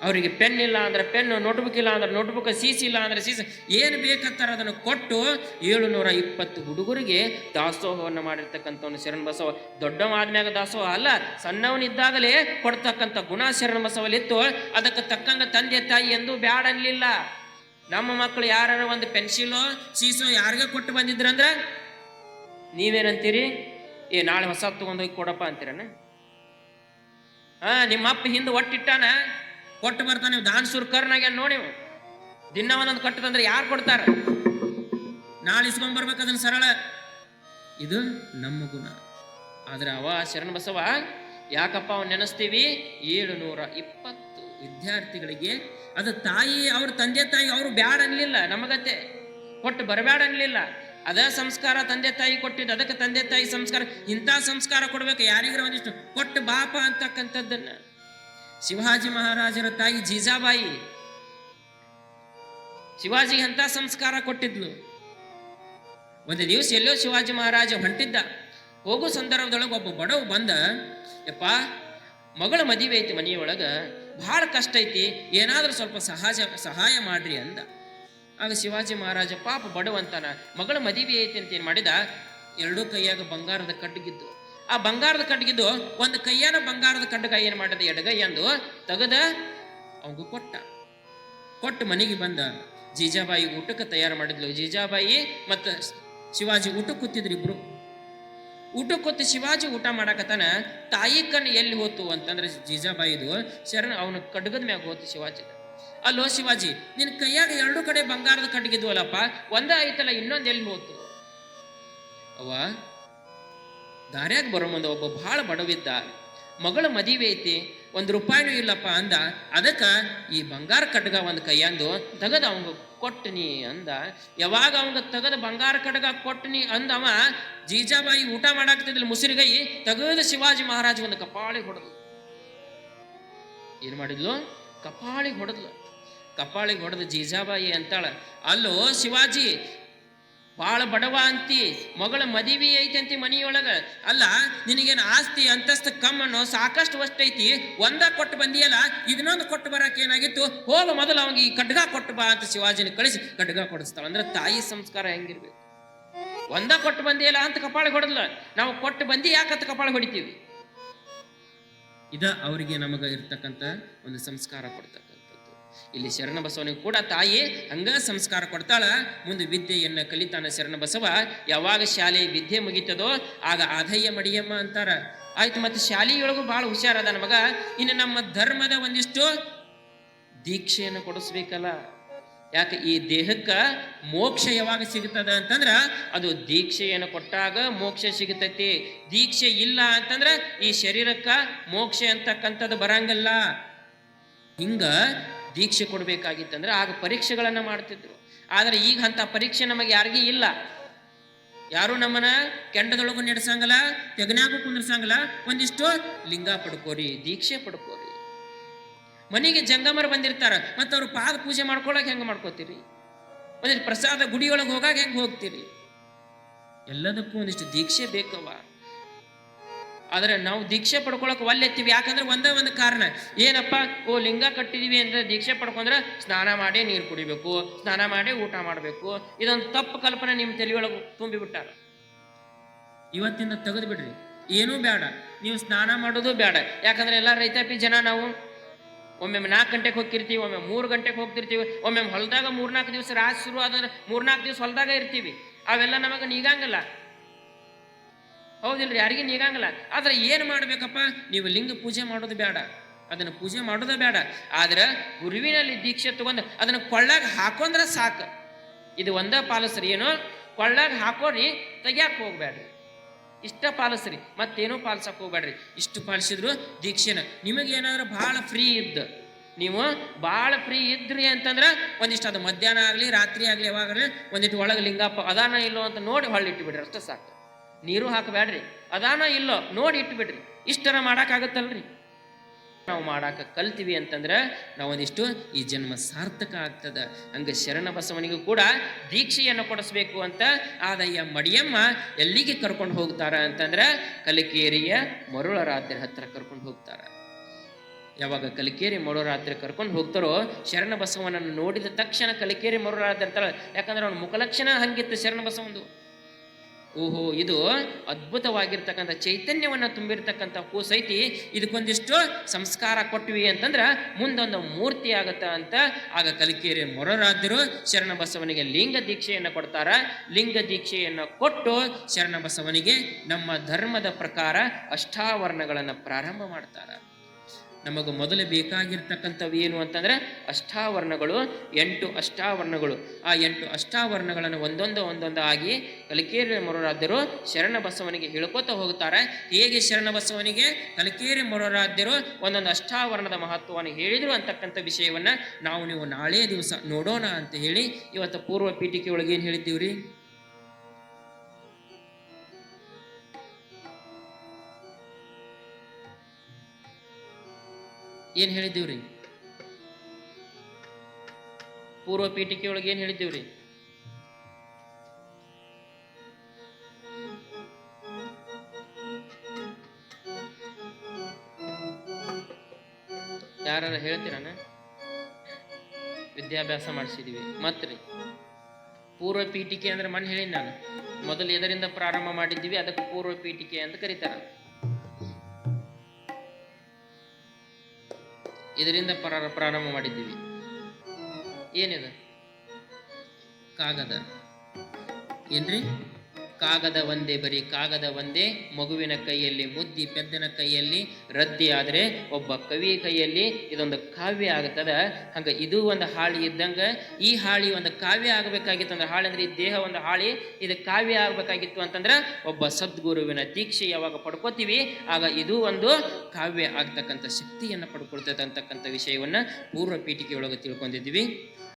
ಅವರಿಗೆ ಪೆನ್ ಇಲ್ಲ ಅಂದ್ರೆ ಪೆನ್ನು, ನೋಟ್ಬುಕ್ ಇಲ್ಲ ಅಂದ್ರೆ ನೋಟ್ಬುಕ್, ಸೀಸ್ ಇಲ್ಲ ಅಂದ್ರೆ ಸೀಸ್, ಏನು ಬೇಕಂತಾರ ಅದನ್ನು ಕೊಟ್ಟು 720 ಹುಡುಗರಿಗೆ ದಾಸೋಹವನ್ನು ಮಾಡಿರ್ತಕ್ಕಂಥವನು ಶರಣ ಬಸವ. ದೊಡ್ಡವಾದ್ಮ್ಯಾಗ ದಾಸೋಹ ಅಲ್ಲ, ಸಣ್ಣವನಿದ್ದಾಗಲೇ ಕೊಡ್ತಕ್ಕಂಥ ಗುಣ ಶರಣ ಬಸವಲಿತ್ತು. ಅದಕ್ಕೆ ತಕ್ಕಂಗ ತಂದೆ ತಾಯಿ ಎಂದು ಬ್ಯಾಡ ಅನ್ಲಿಲ್ಲ. ನಮ್ಮ ಮಕ್ಕಳು ಯಾರ ಒಂದು ಪೆನ್ಸಿಲೋ ಸೀಸೋ ಯಾರಿಗೆ ಕೊಟ್ಟು ಬಂದಿದ್ರಂದ್ರೆ ನೀವೇನಂತೀರಿ? ನಾಳೆ ಹೊಸ ತಗೊಂಡೋಗಿ ಕೊಡಪ್ಪ ಅಂತೀರನ? ನಿಮ್ಮಪ್ಪ ಹಿಂದೆ ಒಟ್ಟಿಟ್ಟಾನ, ಕೊಟ್ಟು ಬರ್ತಾನೆ. ನೀವು ದಾನ್ಸೂರ್ ಕರ್ನಾಗ ನೋಡಿ, ದಿನ ಒಂದೊಂದು ಕಟ್ಟದಂದ್ರೆ ಯಾರು ಕೊಡ್ತಾರ? ನಾಳೆ ಇಸ್ಕೊಂಡ್ಬರ್ಬೇಕು ಅದನ್ನ ಸರಳ. ಇದು ನಮ್ಮ ಗುಣ. ಆದ್ರೆ ಅವ ಶರಣ ಬಸವ ಯಾಕಪ್ಪ ಅವನ್ ನೆನೆಸ್ತೀವಿ? 720 ವಿದ್ಯಾರ್ಥಿಗಳಿಗೆ. ಅದು ತಾಯಿ, ಅವ್ರ ತಂದೆ ತಾಯಿ ಅವರು ಬ್ಯಾಡ ಅನ್ಲಿಲ್ಲ, ನಮಗತ್ತೆ ಕೊಟ್ಟು ಬರಬೇಡ ಅನ್ಲಿಲ್ಲ. ಅದ ಸಂಸ್ಕಾರ ತಂದೆ ತಾಯಿ ಕೊಟ್ಟಿದ್ದು. ಅದಕ್ಕೆ ತಂದೆ ತಾಯಿ ಸಂಸ್ಕಾರ, ಇಂಥ ಸಂಸ್ಕಾರ ಕೊಡ್ಬೇಕು ಯಾರಿಗಾರ ಒಂದಿಷ್ಟು ಕೊಟ್ಟು ಬಾಪ ಅಂತಕ್ಕಂಥದ್ದನ್ನ. ಶಿವಾಜಿ ಮಹಾರಾಜರ ತಾಯಿ ಜೀಜಾಬಾಯಿ ಶಿವಾಜಿಗೆ ಅಂತ ಸಂಸ್ಕಾರ ಕೊಟ್ಟಿದ್ಲು. ಒಂದು ದಿವಸ ಎಲ್ಲೋ ಶಿವಾಜಿ ಮಹಾರಾಜ ಹೊಂಟಿದ್ದ. ಹೋಗೋ ಸಂದರ್ಭದೊಳಗೆ ಒಬ್ಬ ಬಡವ ಬಂದ, ಯಪ್ಪ ಮಗಳ ಮದುವೆ ಐತಿ, ಮನೆಯೊಳಗ ಬಹಳ ಕಷ್ಟ ಐತಿ, ಏನಾದ್ರೂ ಸ್ವಲ್ಪ ಸಹಾಯ ಮಾಡ್ರಿ ಅಂದ. ಆಗ ಶಿವಾಜಿ ಮಹಾರಾಜ ಪಾಪ ಬಡವಂತಾನ, ಮಗಳ ಮದುವೆ ಐತಿ ಅಂತ ಏನು ಮಾಡಿದ, 2 ಕೈಯಾಗ ಬಂಗಾರದ ಕಡ್ಗಿದ್ದು. ಆ ಬಂಗಾರದ ಕಡ್ಗಿದ್ದು ಒಂದು ಕೈಯಾನ ಬಂಗಾರದ ಕಡ್ಗ ಏನು ಮಾಡಿದ, ಎಡಗೈ ಎಂದು ತೆಗೆದ ಅವಂಗ ಕೊಟ್ಟು ಮನೆಗೆ ಬಂದ. ಜೀಜಾಬಾಯಿ ಊಟಕ್ಕೆ ತಯಾರು ಮಾಡಿದ್ಲು. ಜೀಜಾಬಾಯಿ ಮತ್ತು ಶಿವಾಜಿ ಊಟಕ್ಕೆ ಕೂತಿದ್ರು ಇಬ್ರು. ಊಟಕ್ಕೆ ಕೂತು ಶಿವಾಜಿ ಊಟ ಮಾಡಕತ್ತಾನ. ತಾಯಿ ಕಣ್ಣು ಎಲ್ಲಿ ಹೋತು ಅಂತಂದ್ರೆ ಜೀಜಾಬಾಯಿದು ಶರಣ ಅವನ ಕಡ್ಗದ ಮ್ಯಾಗ ಹೋತು ಶಿವಾಜಿ. ಅಲ್ಲೋ ಶಿವಾಜಿ, ನಿನ್ನ ಕೈಯಾಗ 2 ಕಡೆ ಬಂಗಾರದ ಕಡ್ಗಿದ್ವು ಅಲ್ಲಪ್ಪ, ಒಂದ ಐತಲ್ಲ, ಇನ್ನೊಂದು ಎಲ್ಲಿ ಹೋತು? ಅವ ದಾರ್ಯಾಗ ಬರೋ ಮುಂದೆ ಒಬ್ಬ ಬಹಳ ಬಡವಿದ್ದ, ಮಗಳ ಮದುವೆ ಐತಿ, 1 ರೂಪಾಯಿನೂ ಇಲ್ಲಪ್ಪ ಅಂದ. ಅದಕ್ಕೆ ಈ ಬಂಗಾರ ಕಡ್ಗ ಒಂದು ಕೈಯಂದು ತೆಗೆದು ಅವಂಗ ಕೊಟ್ಟನಿ ಅಂದ. ಯಾವಾಗ ಅವಂಗ ತೆಗೆದು ಬಂಗಾರ ಕಡ್ಗ ಕೊಟ್ಟನಿ ಅಂದವ, ಜೀಜಾಬಾಯಿ ಊಟ ಮಾಡಾಕ್ತಿದ್ಲು, ಮುಸಿರಿಗೈ ತೆಗೆದು ಶಿವಾಜಿ ಮಹಾರಾಜ ಒಂದು ಕಪಾಳಿಗೆ ಹೊಡೆದ್ಲು. ಏನ್ ಮಾಡಿದ್ಲು? ಕಪಾಳಿಗೆ ಹೊಡೆದು ಜೀಜಾಬಾಯಿ ಅಂತಾಳ, ಅಲ್ಲೋ ಶಿವಾಜಿ, ಭಾಳ ಬಡವ ಅಂತಿ, ಮಗಳ ಮದುವೆ ಐತಿ ಅಂತಿ ಮನೆಯೊಳಗ, ಅಲ್ಲ ನಿನಗೇನು ಆಸ್ತಿ ಅಂತಸ್ತು ಕಮ್ಮನ್ನು ಸಾಕಷ್ಟು ವಸ್ತೈತಿ, ಒಂದ ಕೊಟ್ಟು ಬಂದಿಯಲ್ಲ, ಇದನ್ನೊಂದು ಕೊಟ್ಟು ಬರಕ್ಕೆ ಏನಾಗಿತ್ತು, ಹೋಗ ಮೊದಲು ಅವಂಗ ಈ ಕಡ್ಗ ಕೊಟ್ಟು ಬಾ ಅಂತ ಶಿವಾಜಿನ ಕಳಿಸಿ ಕಡ್ಗ ಕೊಡಿಸ್ತಾಳ. ಅಂದ್ರೆ ತಾಯಿ ಸಂಸ್ಕಾರ ಹೆಂಗಿರ್ಬೇಕು? ಒಂದ ಕೊಟ್ಟು ಬಂದಿಯಲ್ಲ ಅಂತ ಕಪಾಳಿಗೆ ಹೊಡೆದ್ಲ, ನಾವು ಕೊಟ್ಟು ಬಂದಿ ಯಾಕಂತ ಕಪಾಳಿಗೆ ಹೊಡಿತೀವಿ? ಇದ ಅವರಿಗೆ ನಮಗ ಇರ್ತಕ್ಕಂಥ ಒಂದು ಸಂಸ್ಕಾರ ಕೊಡ್ತಕ್ಕಂಥದ್ದು. ಇಲ್ಲಿ ಶರಣ ಬಸವನಿಗೆ ಕೂಡ ತಾಯಿ ಹಂಗ ಸಂಸ್ಕಾರ ಕೊಡ್ತಾಳ. ಮುಂದೆ ವಿದ್ಯೆಯನ್ನ ಕಲಿತಾನ ಶರಣ ಬಸವ. ಯಾವಾಗ ಶಾಲೆ ವಿದ್ಯೆ ಮುಗಿತದೋ ಆಗ ಆಧಯ್ಯ ಮಡಿಯಮ್ಮ ಅಂತಾರ. ಆಯ್ತು, ಮತ್ತೆ ಶಾಲೆಯೊಳಗೂ ಬಹಳ ಹುಷಾರದ ನಮಗ. ಇನ್ನು ನಮ್ಮ ಧರ್ಮದ ಒಂದಿಷ್ಟು ದೀಕ್ಷೆಯನ್ನು ಕೊಡಿಸ್ಬೇಕಲ್ಲ. ಯಾಕೆ ಈ ದೇಹಕ್ಕ ಮೋಕ್ಷ ಯಾವಾಗ ಸಿಗುತ್ತದ ಅಂತಂದ್ರ ಅದು ದೀಕ್ಷೆಯನ್ನು ಕೊಟ್ಟಾಗ ಮೋಕ್ಷ ಸಿಗುತ್ತೈತಿ. ದೀಕ್ಷೆ ಇಲ್ಲ ಅಂತಂದ್ರ ಈ ಶರೀರಕ್ಕ ಮೋಕ್ಷ ಅಂತಕ್ಕಂಥದ್ದು ಬರಂಗಲ್ಲ. ಹಿಂಗ ದೀಕ್ಷೆ ಕೊಡ್ಬೇಕಾಗಿತ್ತಂದ್ರೆ ಆಗ ಪರೀಕ್ಷೆಗಳನ್ನ ಮಾಡ್ತಿದ್ರು. ಆದ್ರೆ ಈಗ ಅಂತ ಪರೀಕ್ಷೆ ನಮಗೆ ಯಾರಿಗೂ ಇಲ್ಲ. ಯಾರು ನಮ್ಮನ್ನ ಕೆಂಡದೊಳಗು ನಡೆಸಂಗಲ್ಲ, ತೆಗನ್ಯಾಗೂ ಕುಂದ್ರಸಂಗಲ್ಲ. ಒಂದಿಷ್ಟು ಲಿಂಗ ಪಡ್ಕೋರಿ, ದೀಕ್ಷೆ ಪಡ್ಕೋರಿ. ಮನೆಗೆ ಜಂಗಮರು ಬಂದಿರ್ತಾರ, ಮತ್ತು ಅವ್ರು ಪಾದ ಪೂಜೆ ಮಾಡ್ಕೊಳಕ್ ಹೆಂಗೆ ಮಾಡ್ಕೋತೀರಿ? ಒಂದಿಷ್ಟು ಪ್ರಸಾದ ಗುಡಿಯೊಳಗೆ ಹೋಗಾಗ ಹೆಂಗೆ ಹೋಗ್ತೀರಿ? ಎಲ್ಲದಕ್ಕೂ ಒಂದಿಷ್ಟು ದೀಕ್ಷೆ ಬೇಕವ. ಆದ್ರೆ ನಾವು ದೀಕ್ಷೆ ಪಡ್ಕೊಳಕ್ ಒಲ್ಲೆತ್ತೀವಿ. ಯಾಕಂದ್ರೆ ಒಂದೇ ಒಂದು ಕಾರಣ, ಏನಪ್ಪ, ಲಿಂಗ ಕಟ್ಟಿದೀವಿ ಅಂದ್ರೆ ದೀಕ್ಷೆ ಪಡ್ಕೊಂಡ್ರೆ ಸ್ನಾನ ಮಾಡಿ ನೀರು ಕುಡಿಬೇಕು, ಸ್ನಾನ ಮಾಡಿ ಊಟ ಮಾಡಬೇಕು. ಇದೊಂದು ತಪ್ಪು ಕಲ್ಪನೆ ನಿಮ್ಮ ತಲೆಯೊಳಗೆ ತುಂಬಿಬಿಟ್ಟಾರ. ಇವತ್ತಿಂದ ತೆಗೆದು ಬಿಡ್ರಿ, ಏನೂ ಬೇಡ, ನೀವು ಸ್ನಾನ ಮಾಡೋದು ಬೇಡ. ಯಾಕಂದ್ರೆ ಎಲ್ಲ ರೈತಾಪಿ ಜನ ನಾವು. ಒಮ್ಮೆ 4 ಗಂಟೆಗೆ ಹೋಗಿರ್ತೀವಿ, ಒಮ್ಮೆ 3 ಗಂಟೆಗೆ ಹೋಗ್ತಿರ್ತೀವಿ, ಒಮ್ಮೆ ಹೊಲದಾಗ 3-4 ದಿವಸ ರಾತ್ರಿ ಶುರು ಆದ್ರೆ 3-4 ದಿವಸ ಹೊಲದಾಗ ಇರ್ತೀವಿ. ಅವೆಲ್ಲ ನಮಗೆ ನೀಗಂಗಿಲ್ಲ, ಹೌದಿಲ್ರಿ? ಯಾರಿಗೆ ನೀಗಂಗಿಲ್ಲ. ಆದ್ರೆ ಏನು ಮಾಡ್ಬೇಕಪ್ಪ, ನೀವು ಲಿಂಗ ಪೂಜೆ ಮಾಡೋದು ಬೇಡ, ಅದನ್ನು ಪೂಜೆ ಮಾಡೋದು ಬೇಡ. ಆದ್ರೆ ಗುರುವಿನಲ್ಲಿ ದೀಕ್ಷೆ ತಗೊಂಡು ಅದನ್ನು ಕೊಳ್ಳಾಗ ಹಾಕೊಂಡ್ರೆ ಸಾಕು. ಇದು ಒಂದೇ ಪಾಲಿಸ್ರಿ. ಏನು ಕೊಳ್ಳಾಗ ಹಾಕೋರಿ, ತೆಗ್ಯಾಕೆ ಹೋಗ್ಬೇಡ್ರಿ. ಇಷ್ಟ ಪಾಲಿಸ್ರಿ, ಮತ್ತೇನೂ ಪಾಲಿಸಕ್ಕೆ ಹೋಗ್ಬೇಡ್ರಿ. ಇಷ್ಟು ಪಾಲಿಸಿದ್ರು ದೀಕ್ಷೆನ. ನಿಮಗೇನಾದ್ರೂ ಭಾಳ ಫ್ರೀ ನೀವು ಭಾಳ ಫ್ರೀ ಇದ್ರಿ ಅಂತಂದ್ರೆ ಒಂದಿಷ್ಟು ಅದು ಮಧ್ಯಾಹ್ನ ಆಗಲಿ ರಾತ್ರಿ ಆಗಲಿ ಯಾವಾಗಲಿ ಒಂದಿಟ್ಟು ಒಳಗೆ ಲಿಂಗಪ್ಪ ಅದಾನ ಇಲ್ಲೋ ಅಂತ ನೋಡಿ ಹೊಳ್ಳಿ ಇಟ್ಟುಬಿಡ್ರಿ, ಅಷ್ಟೇ ಸಾಕು. ನೀರು ಹಾಕಬೇಡ್ರಿ, ಅದಾನ ಇಲ್ಲೋ ನೋಡಿ ಇಟ್ಟುಬಿಡ್ರಿ. ಇಷ್ಟರ ಮಾಡೋಕ್ಕಾಗತ್ತಲ್ರಿ? ನಾವು ಮಾಡಾಕ ಕಲ್ತೀವಿ ಅಂತಂದ್ರೆ ನಾವೊಂದಿಷ್ಟು ಈ ಜನ್ಮ ಸಾರ್ಥಕ ಆಗ್ತದ. ಹಂಗ ಶರಣ ಬಸವನಿಗೂ ಕೂಡ ದೀಕ್ಷೆಯನ್ನು ಕೊಡಿಸ್ಬೇಕು ಅಂತ ಆದಯ್ಯ ಮಡಿಯಮ್ಮ ಎಲ್ಲಿಗೆ ಕರ್ಕೊಂಡು ಹೋಗ್ತಾರ ಅಂತಂದ್ರೆ ಕಲಿಕೇರಿಯ ಮರುಳರಾತ್ರಿ ಹತ್ರ ಕರ್ಕೊಂಡು ಹೋಗ್ತಾರ. ಯಾವಾಗ ಕಲಿಕೇರಿ ಮರುಳರಾತ್ರಿ ಕರ್ಕೊಂಡು ಹೋಗ್ತಾರೋ ಶರಣ ಬಸವನನ್ನು ನೋಡಿದ ತಕ್ಷಣ ಕಲಿಕೇರಿ ಮರುಳರಾತ್ರಿ ಅಂತಾರ. ಯಾಕಂದ್ರೆ ಅವನ ಮುಖಲಕ್ಷಣ ಹಂಗಿತ್ತು ಶರಣ ಬಸವಂದು. ಓಹೋ, ಇದು ಅದ್ಭುತವಾಗಿರ್ತಕ್ಕಂಥ ಚೈತನ್ಯವನ್ನು ತುಂಬಿರ್ತಕ್ಕಂಥ ಕೂಸೈತಿ, ಇದಕ್ಕೊಂದಿಷ್ಟು ಸಂಸ್ಕಾರ ಕೊಟ್ವಿ ಅಂತಂದ್ರೆ ಮುಂದೊಂದು ಮೂರ್ತಿ ಆಗತ್ತ ಅಂತ. ಆಗ ಕಲಿಕೇರಿ ಮೊರರಾದರು ಶರಣ ಬಸವನಿಗೆ ಲಿಂಗ ದೀಕ್ಷೆಯನ್ನು ಕೊಡ್ತಾರ. ಲಿಂಗ ದೀಕ್ಷೆಯನ್ನು ಕೊಟ್ಟು ಶರಣ ಬಸವನಿಗೆ ನಮ್ಮ ಧರ್ಮದ ಪ್ರಕಾರ ಅಷ್ಟಾವರಣಗಳನ್ನು ಪ್ರಾರಂಭ ಮಾಡ್ತಾರ. ನಮಗೆ ಮೊದಲು ಬೇಕಾಗಿರ್ತಕ್ಕಂಥವು ಏನು ಅಂತಂದ್ರೆ ಅಷ್ಟಾವರಣಗಳು, 8 ಅಷ್ಟಾವರಣಗಳು. ಆ 8 ಅಷ್ಟಾವರಣಗಳನ್ನು ಒಂದೊಂದು ಆಗಿ ಕಲಿಕೇರಿ ಮೊರರಾಧ್ಯರು ಶರಣ ಬಸವನಿಗೆ ಹೇಳ್ಕೊತ ಹೋಗ್ತಾರೆ. ಹೇಗೆ ಶರಣ ಬಸವನಿಗೆ ಕಲಿಕೇರಿ ಮೊರರಾಧ್ಯರು ಒಂದೊಂದು ಅಷ್ಟಾವರಣದ ಮಹತ್ವವನ್ನು ಹೇಳಿದ್ರು ಅಂತಕ್ಕಂಥ ವಿಷಯವನ್ನ ನೀವು ನಾಳೆ ದಿವಸ ನೋಡೋಣ ಅಂತ ಹೇಳಿ ಇವತ್ತು ಪೂರ್ವ ಪೀಠಿಕೆ ಒಳಗೆ ಏನು ಹೇಳಿದ್ದೀವ್ರಿ? ಏನು ಹೇಳಿದ್ದೀವ್ರಿ? ಪೂರ್ವ ಪೀಠಿಕೆ ಒಳಗೆ ಏನು ಹೇಳಿದ್ದೀವ್ರಿ? ಯಾರು ಹೇಳ್ತೀರಾನ? ವಿದ್ಯಾಭ್ಯಾಸ ಮಾಡಿಸಿದೀವಿ. ಮತ್ರಿ ಪೂರ್ವ ಪೀಠಿಕೆ ಅಂದ್ರೆ ಮಣ್ಣು ಹೇಳಿ ನಾನು ಮೊದಲು ಎದರಿಂದ ಪ್ರಾರಂಭ ಮಾಡಿದ್ದೀವಿ ಅದಕ್ಕೆ ಪೂರ್ವ ಪೀಠಿಕೆ ಅಂತ ಕರೀತಾರ. ಇದರಿಂದ ಪ್ರಾರಂಭ ಮಾಡಿದ್ದೀವಿ. ಏನಿದೆ? ಕಾಗದ. ಏನ್ರಿ? ಕಾಗದ ಒಂದೇ, ಬರೀ ಕಾಗದ ಒಂದೇ. ಮಗುವಿನ ಕೈಯಲ್ಲಿ ಮುದ್ದಿ, ಪೆದ್ದನ ಕೈಯಲ್ಲಿ ರದ್ದಿ, ಆದರೆ ಒಬ್ಬ ಕವಿ ಕೈಯಲ್ಲಿ ಇದೊಂದು ಕಾವ್ಯ ಆಗ್ತದ. ಹಂಗ ಇದು ಒಂದು ಹಾಳಿ ಇದ್ದಂಗ ಈ ಹಾಳಿ ಒಂದು ಕಾವ್ಯ ಆಗಬೇಕಾಗಿತ್ತು. ಅಂದ್ರೆ ಹಾಳಿ ಅಂದ್ರೆ ಈ ದೇಹ ಒಂದು ಹಾಳಿ, ಇದು ಕಾವ್ಯ ಆಗಬೇಕಾಗಿತ್ತು ಅಂತಂದ್ರೆ ಒಬ್ಬ ಸದ್ಗುರುವಿನ ದೀಕ್ಷೆ ಯಾವಾಗ ಪಡ್ಕೋತೀವಿ ಆಗ ಇದು ಒಂದು ಕಾವ್ಯ ಆಗ್ತಕ್ಕಂಥ ಶಕ್ತಿಯನ್ನು ಪಡ್ಕೊಳ್ತದೆ ಅಂತಕ್ಕಂಥ ವಿಷಯವನ್ನ ಪೂರ್ವ ಪೀಠಿಕೆ ಒಳಗೆ ತಿಳ್ಕೊಂಡಿದ್ವಿ.